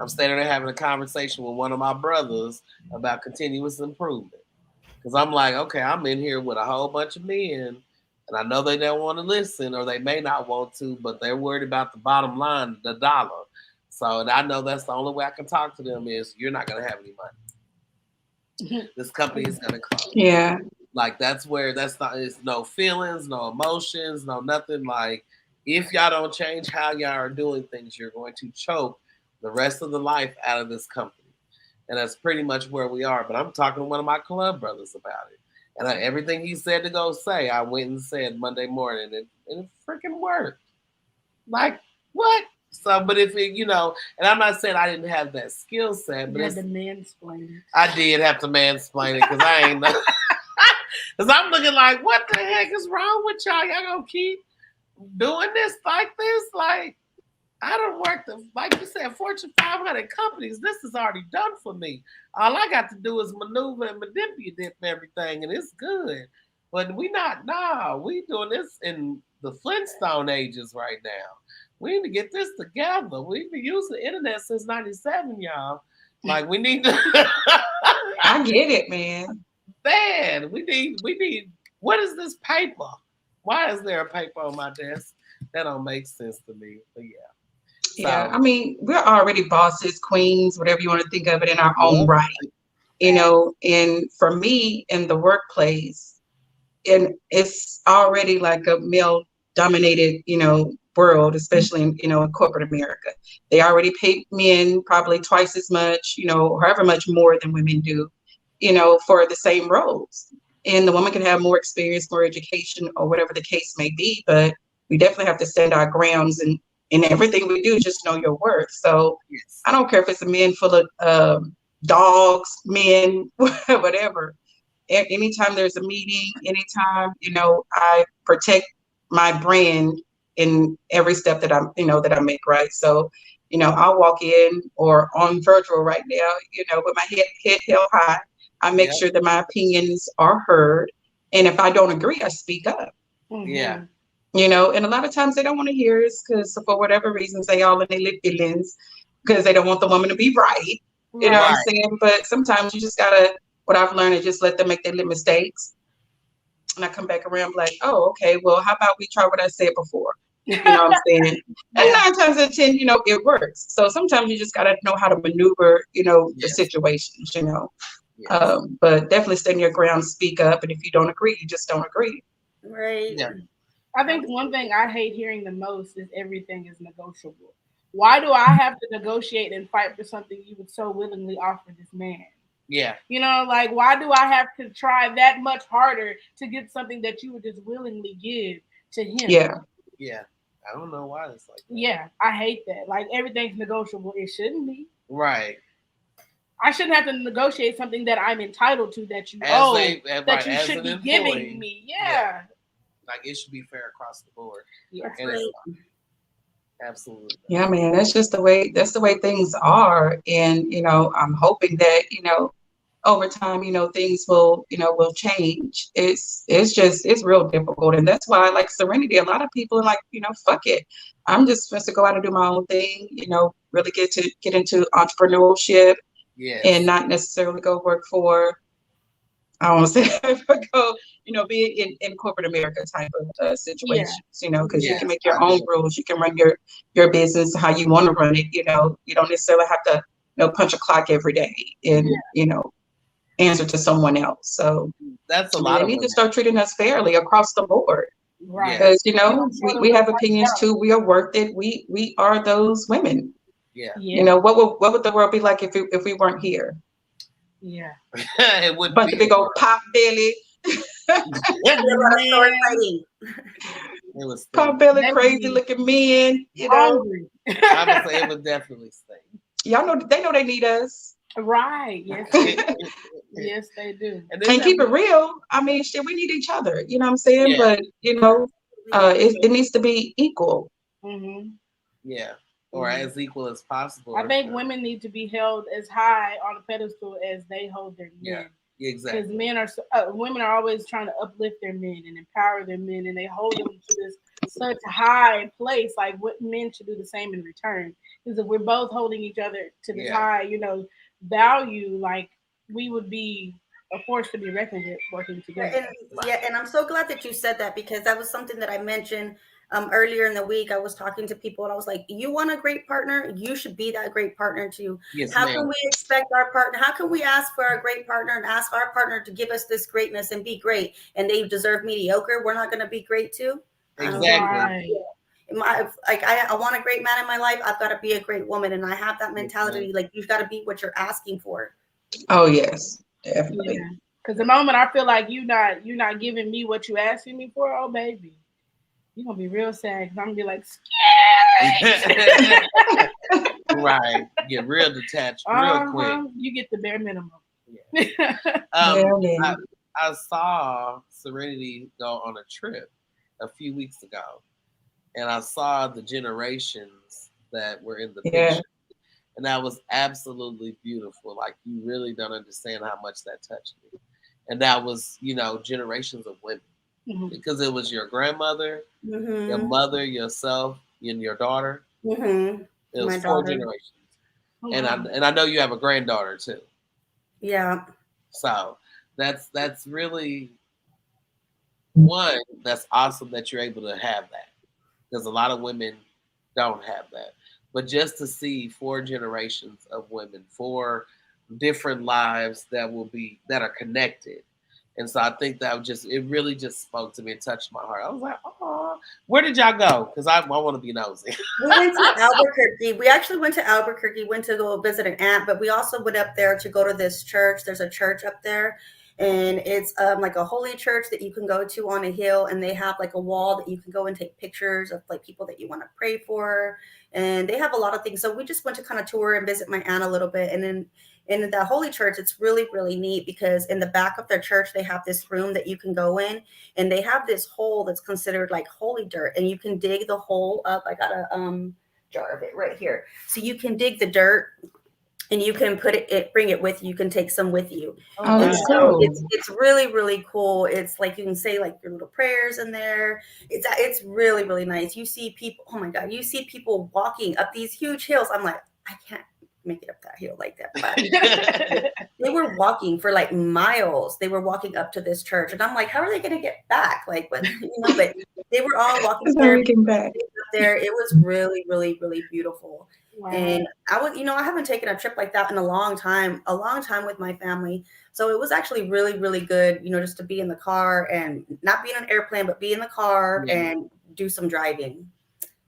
I'm standing there having a conversation with one of my brothers about continuous improvement. Because I'm like, okay, I'm in here with a whole bunch of men, and I know they don't want to listen, or they may not want to, but they're worried about the bottom line, the dollar. So, and I know that's the only way I can talk to them is you're not going to have any money. This company is going to close. Yeah. Like that's not, it's no feelings, no emotions, no nothing. Like if y'all don't change how y'all are doing things, you're going to choke the rest of the life out of this company. And that's pretty much where we are. But I'm talking to one of my club brothers about it. And everything he said to go say, I went and said Monday morning, and it freaking worked. Like, what? So, but if it, and I'm not saying I didn't have that skill set, but you had to mansplain it. I did have to mansplain it because I ain't know. Because I'm looking like, what the heck is wrong with y'all? Y'all gonna keep doing this like this? Like, I don't work like you said, Fortune 500 companies. This is already done for me. All I got to do is maneuver and manipulate everything, and it's good. But we doing this in the Flintstone ages right now. We need to get this together. We've been using the internet since '97, y'all. Like we need to. I get it, man. Man, we need. What is this paper? Why is there a paper on my desk? That don't make sense to me. But yeah. Yeah, I mean, we're already bosses, queens, whatever you want to think of it, in our own right. And for me in the workplace, and it's already like a male dominated, world, especially in corporate America. They already pay men probably twice as much, however much more than women do, for the same roles. And the woman can have more experience, more education, or whatever the case may be, but we definitely have to stand our grounds, and in everything we do, just know your worth. So I don't care if it's a man full of dogs, men, whatever. Anytime there's a meeting, anytime, I protect my brand in every step that that I make, right? So, I'll walk in or on virtual right now, with my head held high. I make sure that my opinions are heard. And if I don't agree, I speak up. Yeah. And a lot of times they don't want to hear us because for whatever reasons they all in their lip feelings because they don't want the woman to be right. You know what I'm saying? But sometimes you just gotta, what I've learned is just let them make their little mistakes. And I come back around like, oh, okay, well, how about we try what I said before? You know what I'm saying? And 9 times out of 10, it works. So sometimes you just gotta know how to maneuver, the situations, but definitely stand your ground, speak up, and if you don't agree, you just don't agree. Right. Yeah. I think one thing I hate hearing the most is everything is negotiable. Why do I have to negotiate and fight for something you would so willingly offer this man? Yeah. Like, why do I have to try that much harder to get something that you would just willingly give to him? Yeah. Yeah. I don't know why it's like that. Yeah, I hate that. Like, everything's negotiable. It shouldn't be. Right. I shouldn't have to negotiate something that I'm entitled to that you that you should be giving me. Yeah. Like, it should be fair across the board. Yeah. Absolutely. Yeah, man, that's the way things are. And, I'm hoping that, over time, things will change. It's real difficult. And that's why I like Serenity. A lot of people are like, fuck it. I'm just supposed to go out and do my own thing, really get into entrepreneurship and not necessarily go work for, I don't want to say go, be in corporate America type of situations, because you can make your own rules. You can run your business how you want to run it. You don't necessarily have to, punch a clock every day and, answer to someone else. So that's a lot. They need to start treating us fairly across the board. Right. Because, we have opinions too. We are worth it. We are those women. Yeah. What would the world be like if we weren't here? Yeah. It would be. Big old pop belly. It was pop belly, crazy looking men. I would say it would definitely stay. Y'all know they need us. Right. Yes. Yes, they do. And keep it real. I mean, shit, we need each other. You know what I'm saying? Yeah. But it needs to be equal. Mm-hmm. Yeah. Or as equal as possible. I think women need to be held as high on a pedestal as they hold their men. Yeah, exactly. Because women are always trying to uplift their men and empower their men, and they hold them to this such high place. Like, what men should do the same in return. Because if we're both holding each other to this high, value, like, we would be a force to be reckoned with working together. And I'm so glad that you said that, because that was something that I mentioned earlier in the week. I was talking to people and I was like, you want a great partner? You should be that great partner too. Yes, how can we expect our partner? How can we ask for a great partner and ask our partner to give us this greatness and be great, and they deserve mediocre? We're not going to be great too? Exactly. I want a great man in my life. I've got to be a great woman. And I have that mentality. Like, you've got to be what you're asking for. Oh, yes. Definitely. Because the moment I feel like you're not giving me what you asking me for, oh baby, you're gonna be real sad, because I'm gonna be like, right. Get real detached real quick. You get the bare minimum. I saw Serenity go on a trip a few weeks ago, and I saw the generations that were in the picture. And that was absolutely beautiful. Like, you really don't understand how much that touched me. And that was, generations of women. Mm-hmm. Because it was your grandmother, your mother, yourself, and your daughter. Mm-hmm. It was 4 generations. Mm-hmm. And I know you have a granddaughter too. Yeah. So that's really one, that's awesome that you're able to have that. Because a lot of women don't have that. But just to see 4 generations of women, 4 different lives that are connected. And so I think that it really just spoke to me and touched my heart. I was like, oh, where did y'all go? Because I want to be nosy. We went to Albuquerque. We actually went to Albuquerque, went to go visit an aunt, but we also went up there to go to this church. There's a church up there. And it's like a holy church that you can go to on a hill, and they have like a wall that you can go and take pictures of like people that you want to pray for. And they have a lot of things. So we just went to kind of tour and visit my aunt a little bit. And then in the holy church, it's really, really neat, because in the back of their church, they have this room that you can go in, and they have this hole that's considered like holy dirt, and you can dig the hole up. I got a jar of it right here. So you can dig the dirt, and you can bring it with you. You can take some with you. Oh Oh, And wow. that's so cool. it's really, really cool. It's like you can say like your little prayers in there. It's really, really nice. You see people, oh my God, you see people walking up these huge hills. I'm like, I can't make it up that hill like that. But they were walking for like miles. They were walking up to this church. And I'm like, how are they gonna get back? Like, but but they were all walking That's how there, we get back. up there. It was really, really, really beautiful. Wow. And I haven't taken a trip like that in a long time with my family. So it was actually really, really good, just to be in the car and not be in an airplane, but be in the car Yeah. and do some driving.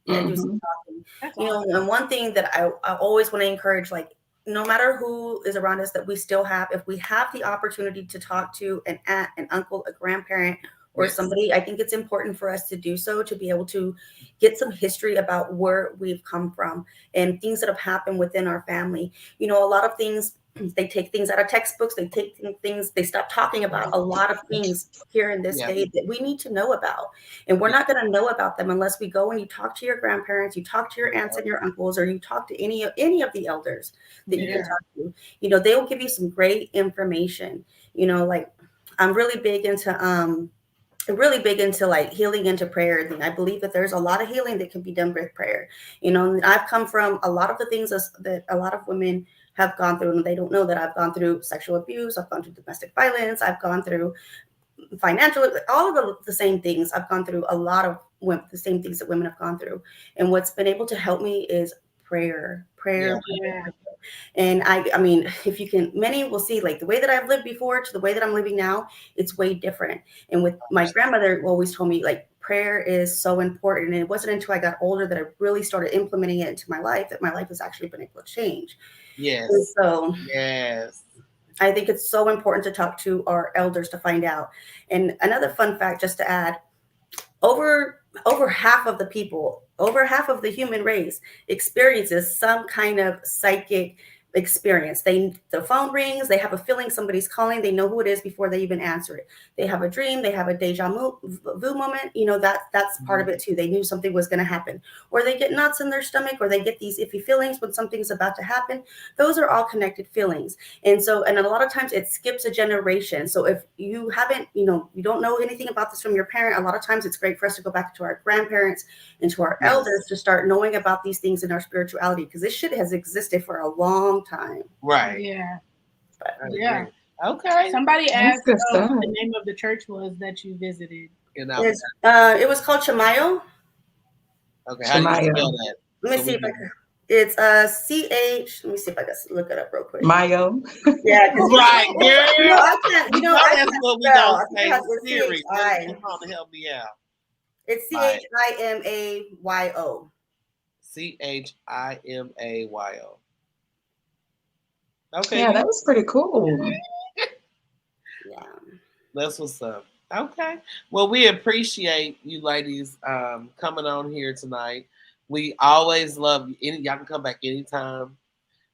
Yeah, do some Mhm. talking. That's awesome. And one thing that I always want to encourage, like, no matter who is around us, that we still have, if we have the opportunity to talk to an aunt, an uncle, a grandparent, or Yes. somebody, I think it's important for us to do so, to be able to get some history about where we've come from and things that have happened within our family. A lot of things, they take things out of textbooks, they take things, they stop talking about a lot of things here in this Yeah. day that we need to know about. And we're not going to know about them unless we go and you talk to your grandparents, you talk to your aunts and your uncles, or you talk to any of the elders that you can Yeah. talk to. They will give you some great information. Like, I'm really big into like healing into prayer. And I believe that there's a lot of healing that can be done with prayer. And I've come from a lot of the things that a lot of women have gone through, and they don't know that I've gone through sexual abuse, I've gone through domestic violence, I've gone through financial, all of the same things. I've gone through a lot of the same things that women have gone through. And what's been able to help me is prayer, Yeah. prayer. Yeah. And I mean, if you can, many will see like the way that I've lived before to the way that I'm living now, it's way different. And with my grandmother always told me like prayer is so important. And it wasn't until I got older that I really started implementing it into my life that my life has actually been able to change. And Yes. so Yes. I think it's so important to talk to our elders to find out. And another fun fact, just to add, over half of the people, over half of the human race experiences some kind of psychic experience. The phone rings, they have a feeling somebody's calling, they know who it is before they even answer it. They have a dream, they have a vu moment. That's part of it too. They knew something was going to happen, or they get knots in their stomach, or they get these iffy feelings when something's about to happen. Those are all connected feelings. And a lot of times it skips a generation. So if you haven't, you don't know anything about this from your parent, a lot of times it's great for us to go back to our grandparents and to our Yes. elders to start knowing about these things in our spirituality, because this shit has existed for a long time. Right. Yeah. But I Yeah. agree. Okay. Somebody That's asked good what stuff. the name of the church was that you visited. And it was called Chamayo. okay. How do you spell Shemayo. that? Let me So see we if I can. can. It's CH. Let me see if I can look it up real quick. Mayo. Yeah, because Right, girl. I can't. You know I that's can't what we spell. don't I think say. it has it's Siri, CHI. come on, help me out. It's Like CHIMAYO. CHIMAYO. Okay, Yeah, you. that was pretty cool. Yeah. That's what's up. Okay. Well, we appreciate you ladies coming on here tonight. We always love you. Y'all can come back anytime.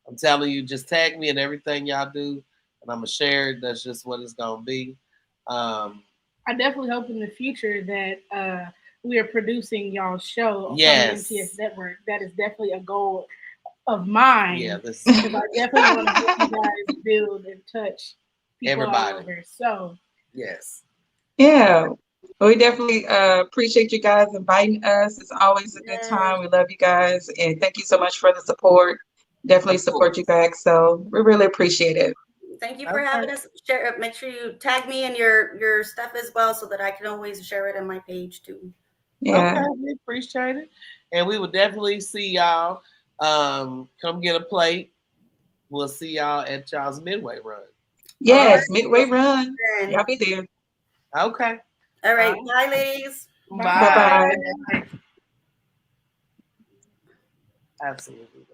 I'm telling you, just tag me in everything y'all do, and I'm gonna share it. That's just what it's gonna be. Um, I definitely hope in the future that we are producing y'all's show from the yes. MTS network. That is definitely a goal of Yeah. mine, This because I definitely want to help you guys build and touch people all everybody. over. So Yes. Yeah. We definitely appreciate you guys inviting us. It's always a good Yes. time. We love you guys. And thank you so much for the support. Definitely Of support you course. back. So we really appreciate it. Thank you for Okay. having us. Share. Make sure you tag me in your stuff as well, so that I can always share it on my page too. Yeah. Okay. We appreciate it, and we will definitely see y'all. Come get a plate. We'll see y'all at y'all's midway run. All right. Yes. Midway run. Then. Y'all be there. Okay. All All right. right. Bye, ladies. Bye Bye. bye. bye. Absolutely.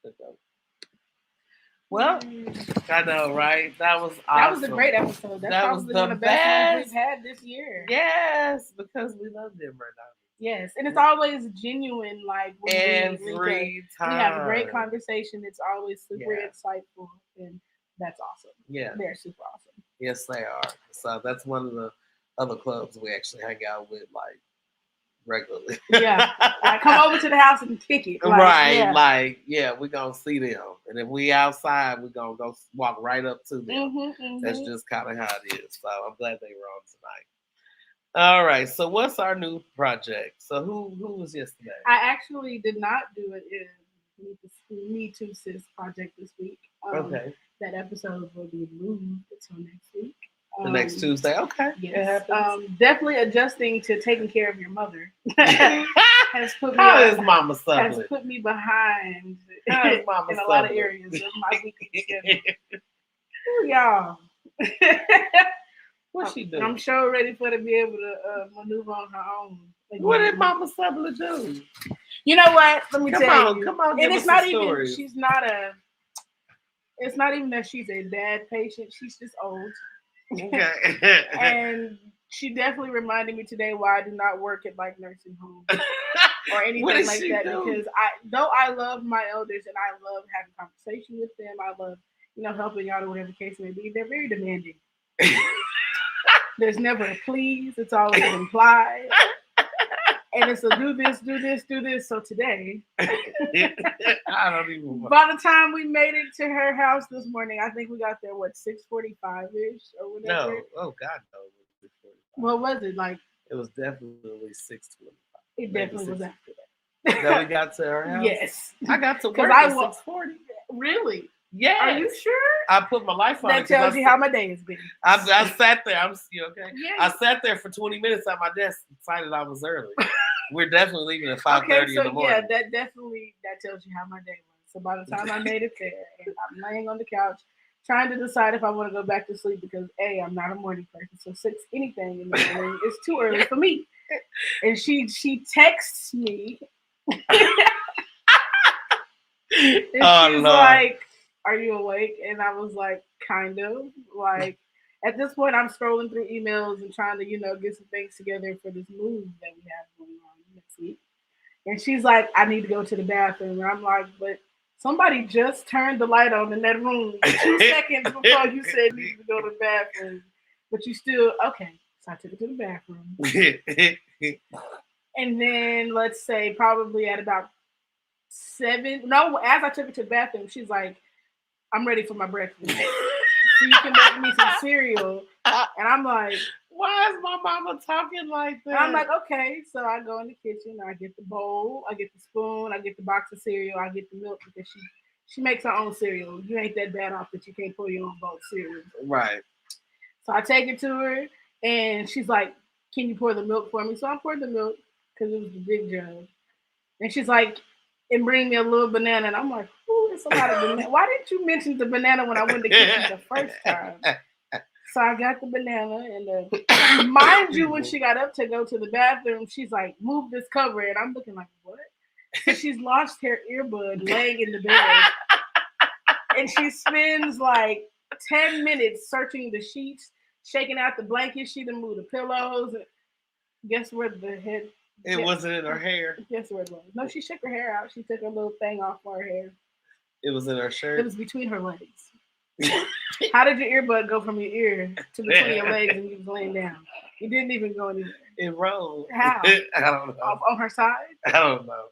Good though. Well, I know, right? That was awesome. That was a great episode. That's That was probably the one of the best ones best. we've had this year. Yes, because we love them right now. Yes, and it's always genuine. Like when we link up, we have a great Time. conversation. It's always super Yeah. insightful, and that's awesome. Yeah. They're super awesome. Yes, they are. So that's one of the other clubs we actually hang out with, like regularly. Yeah. Like, come over to the house and kick it. Like, Right, yeah. like, yeah, we're gonna see them. And if we outside, we're gonna go walk right up to them. That's just kind of how it is. So I'm glad they were on tonight. All right, so what's our new project? So who was yesterday? I actually did not do it in Me Too Sis project this week. Okay, That episode will be moved until next week. the next Tuesday. Okay, it Yes. happens. Definitely adjusting to taking care of your mother has put me How is Mama has Sublet? put me behind How is Mama in a lot of Sublet? areas of my weekly schedule. Ooh, y'all. What she do? I'm sure ready for her to be able to maneuver on her own. What did Mama Sublet do? You know what? Let me Come tell on, you. come on, And give it's us not some even. stories. She's not a. It's not even that she's a bad patient. She's just old. Okay. And she definitely reminded me today why I do not work at like nursing homes or anything What did like she that. do? Because I love my elders and I love having conversation with them. I love helping out or whatever the case may be. They're very demanding. There's never a please. It's always implied. And it's a do this, do this, do this. So today, I don't even. by the time we made it to her house this morning, I think we got there 6:45 ish or whatever. No, oh God, no. What was it like? It was definitely 6:25. It definitely was after that. That we got to her house. Yes, I got to work because at 6:40. Really? Yes. Are you sure? I put my life on that it. tells you how my day has been. I sat there. You okay? Yeah. I sat there for 20 minutes at my desk, decided I was early. We're definitely leaving at 5:30 in the morning. Yeah, that tells you how my day was. So by the time I made it there, and I'm laying on the couch trying to decide if I want to go back to sleep because I'm not a morning person. So 6 anything in the morning is too early for me. And she texts me. And she's like, "Are you awake?" And I was like, "Kind of." Like, at this point, I'm scrolling through emails and trying to, get some things together for this move that we have going on next week. And she's like, "I need to go to the bathroom." And I'm like, "But somebody just turned the light on in that room 2 seconds before you said you need to go to the bathroom. But you still, okay." So I took her to the bathroom. And then let's say probably at about 7. No, as I took her to the bathroom, she's like, "I'm ready for my breakfast. So you can make me some cereal." And I'm like, "Why is my mama talking like that?" And I'm like, "Okay." So I go in the kitchen, I get the bowl, I get the spoon, I get the box of cereal, I get the milk because she makes her own cereal. You ain't that bad off that you can't pour your own bowl of cereal. Right. So I take it to her and she's like, "Can you pour the milk for me?" So I poured the milk because it was the big jug. And she's like, "And bring me a little banana." And I'm like, "Ooh, it's a lot of banana. Why didn't you mention the banana when I went to the kitchen the first time?" So I got the banana, and mind you, when she got up to go to the bathroom, she's like, "Move this cover," and I'm looking like, "What?" So she's lost her earbud laying in the bed, and she spends like 10 minutes searching the sheets, shaking out the blankets. She done moved the pillows. Guess where the head? It wasn't in her hair. Guess where it was? No, she shook her hair out. She took her little thing off for her hair. It was in her shirt. It was between her legs. How did your earbud go from your ear to between your legs and you was laying down? You didn't even go anywhere. It rolled. How? I don't know. On her side? I don't know.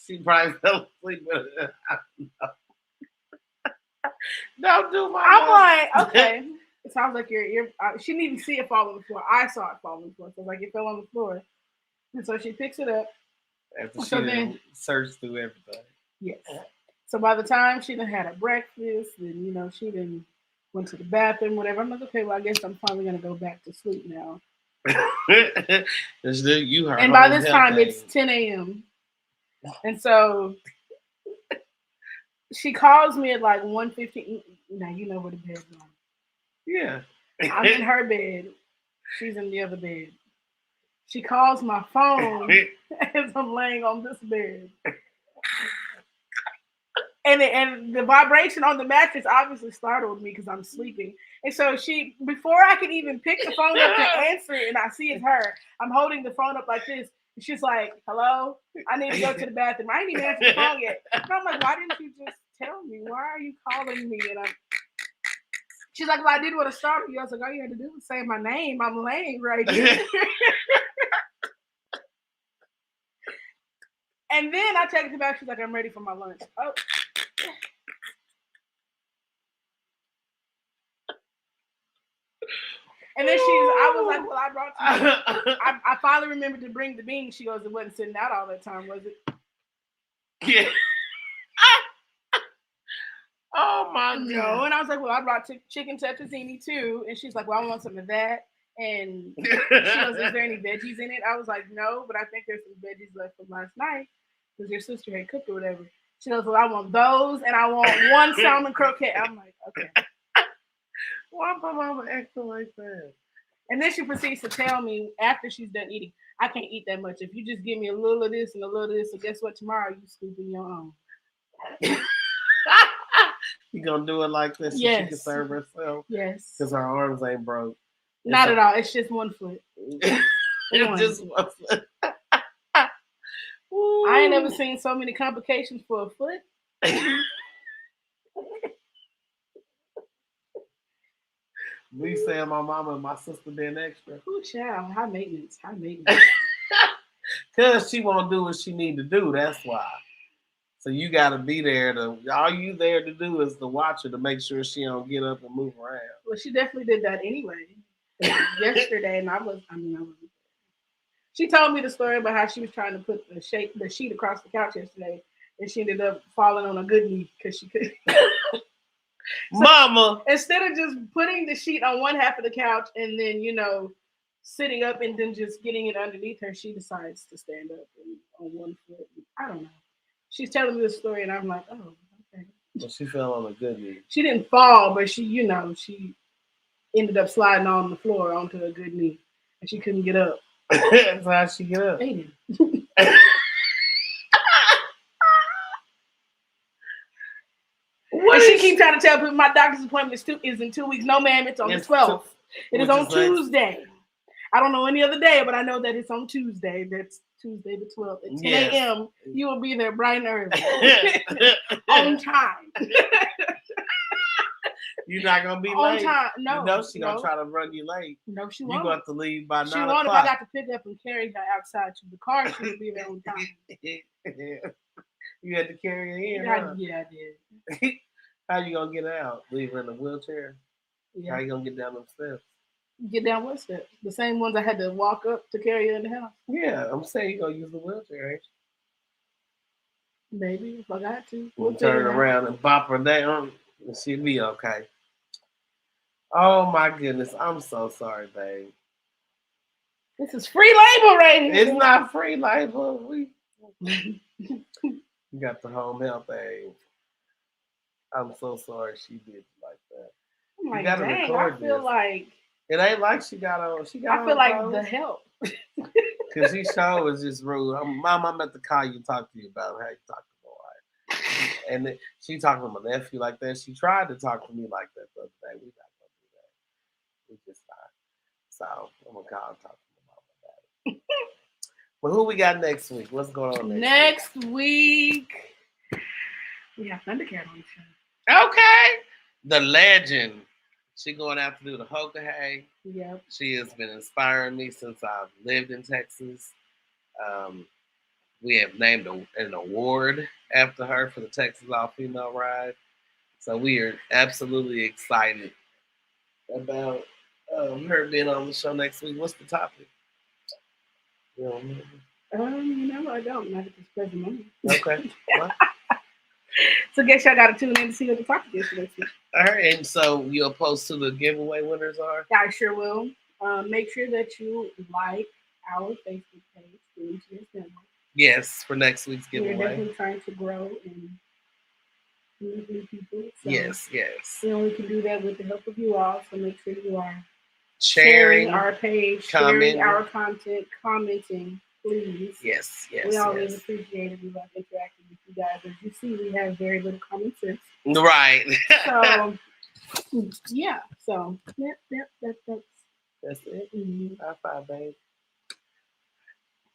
She probably fell asleep with it. I don't know. Don't do my. I'm like, okay. It sounds like your ear. She didn't even see it fall on the floor. I saw it fall on the floor. So like it fell on the floor, and so she picks it up. After she then searched through everything. Yes. So by the time she done had her breakfast, and she done went to the bathroom, whatever. I'm like, okay, well, I guess I'm finally gonna go back to sleep now. You heard. And by this time, it's 10 a.m. And so she calls me at like 1:15. Now you know where the bed's on. Yeah. I'm in her bed. She's in the other bed. She calls my phone as I'm laying on this bed. And the vibration on the mattress obviously startled me because I'm sleeping. And so before I could even pick the phone up to answer it, and I see it's her, I'm holding the phone up like this. And she's like, "Hello? I need to go to the bathroom." I ain't even answered the phone yet. And I'm like, "Why didn't you just tell me? Why are you calling me?" And she's like, "Well, I didn't want to startle you." I was like, "All you had to do was say my name. I'm laying right here." And then I texted back. She's like, I'm ready for my lunch. Oh. And then I was like, well, I brought you. I finally remembered to bring the beans. She goes, it wasn't sitting out all that time, was it? Yeah. Oh my No. God. And I was like, well, I brought chicken tetrazzini too. And she's like, well, I want some of that. And she goes, is there any veggies in it? I was like, no, but I think there's some veggies left from last night because your sister had cooked or whatever. She goes, well, I want those and I want one salmon croquette. I'm like, okay. Why my mama acting like that? And then she proceeds to tell me after she's done eating, I can't eat that much. If you just give me a little of this and a little of this, so guess what? Tomorrow you scooping your own. You gonna do it like this so Yes. she can serve herself? Yes. Because her arms ain't broke. Not at all. It's just one foot. It's just one foot. I ain't never seen so many complications for a foot. We saying my mama and my sister being extra. Ooh, child, high maintenance, high maintenance. Cause she won't do what she need to do. That's why. So you got to be there to. All you there to do is to watch her to make sure she don't get up and move around. Well, she definitely did that anyway. Yesterday, and I wasn't. She told me the story about how she was trying to put the sheet across the couch yesterday, and she ended up falling on a good knee because she couldn't. So, Mama, instead of just putting the sheet on one half of the couch and then sitting up and then just getting it underneath her, she decides to stand up on one foot. I don't know. She's telling me the story, and I'm like, oh, okay. well, she fell on a good knee. She didn't fall, but she ended up sliding on the floor onto a good knee, and she couldn't get up. That's how she get up. And she keeps trying to tell people my doctor's appointment is in 2 weeks. No, ma'am, it's on the 12th. It is on Tuesday. I don't know any other day, but I know that it's on Tuesday. That's Tuesday the 12th at 10 a.m. You will be there bright and early. On time. You're not going to be on late. Time. No. You know she's going to try to run you late. No, she You're won't. going to have to leave by 9 o'clock. She won't. If I got to pick up and carry her outside to the car, she will be there on time. You had to carry her in, Yeah, I did. How you going to get out? Leave her in a wheelchair? Yeah. How you going to get down them steps? Get down what steps? The same ones I had to walk up to carry her in the house. Yeah, I'm saying you're going to use the wheelchair, ain't you? Maybe, if I got to. We'll turn around and bop her down, and she'll be okay. Oh, my goodness. I'm so sorry, babe. This is free labor right here. It's not free labor. We got the home health aid. I'm so sorry she did like that. I'm like, dang, I feel like it ain't like she got on. I feel like the help. Because she sure was just rude. Mom, I meant to call you and talk to you about how you talk to my wife. And then she talked to my nephew like that. She tried to talk to me like that the other day. We're not going to do that. We just not. So I'm going to call and talk to my mom about it. But who we got next week? What's going on next week? We have Thundercat on the show. Okay. The legend. She going out to do the Hoka. Yep. She has been inspiring me since I've lived in Texas. We have named an award after her for the Texas All-Female Ride. So we are absolutely excited about her being on the show next week. What's the topic? You don't remember? I don't. Not at this present moment. Okay. Well. So I guess y'all got to tune in to see what the topic is for next week. All right, and so you'll post who the giveaway winners are? I sure will. Make sure that you like our Facebook page, MTS Network. Yes, for next week's giveaway. We're definitely trying to grow and meet new people. So yes. we can do that with the help of you all. So make sure you are sharing our page, sharing our content, commenting. Please. Yes. We always appreciate it. We love interacting with you guys. As you see, we have very little common sense. Right. So, yeah. So, that's it. Mm-hmm. High five, babe.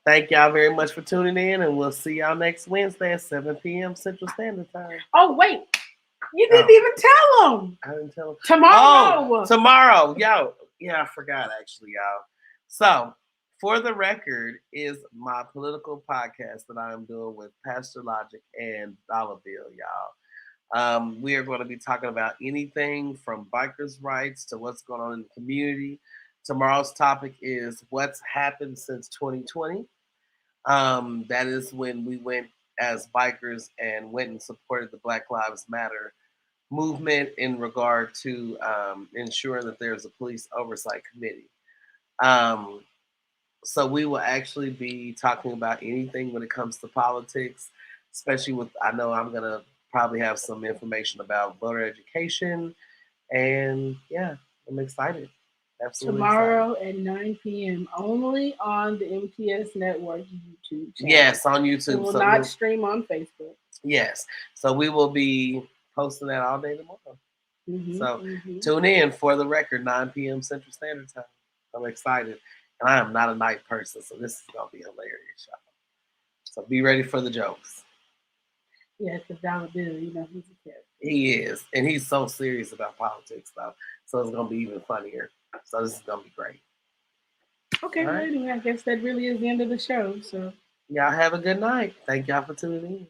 Thank y'all very much for tuning in, and we'll see y'all next Wednesday at 7 p.m. Central Standard Time. Oh, wait. You didn't even tell them. I didn't tell them. Tomorrow. Oh, tomorrow. Yo. Yeah, I forgot, actually, y'all. So, For the Record is my political podcast that I am doing with Pastor Logic and Dollar Bill, y'all. We are going to be talking about anything from bikers' rights to what's going on in the community. Tomorrow's topic is what's happened since 2020. That is when we went as bikers and went and supported the Black Lives Matter movement in regard to ensuring that there's a police oversight committee. Um, so we will actually be talking about anything when it comes to politics, especially with, I know I'm going to probably have some information about voter education. And yeah, I'm excited. Absolutely Tomorrow excited. at 9 p.m. only on the MTS Network YouTube channel. Yes, on It YouTube. will So not stream on Facebook. yes. So we will be posting that all day tomorrow. So tune in For the Record, 9 p.m. Central Standard Time. I'm excited. And I am not a night person, so this is going to be hilarious, y'all. So be ready for the jokes. Yeah, because Dollar Bill, you know, he's a character. He is. And he's so serious about politics stuff. So it's going to be even funnier. So this is going to be great. Okay, well, right. anyway, I guess that really is the end of the show. So y'all have a good night. Thank y'all for tuning in.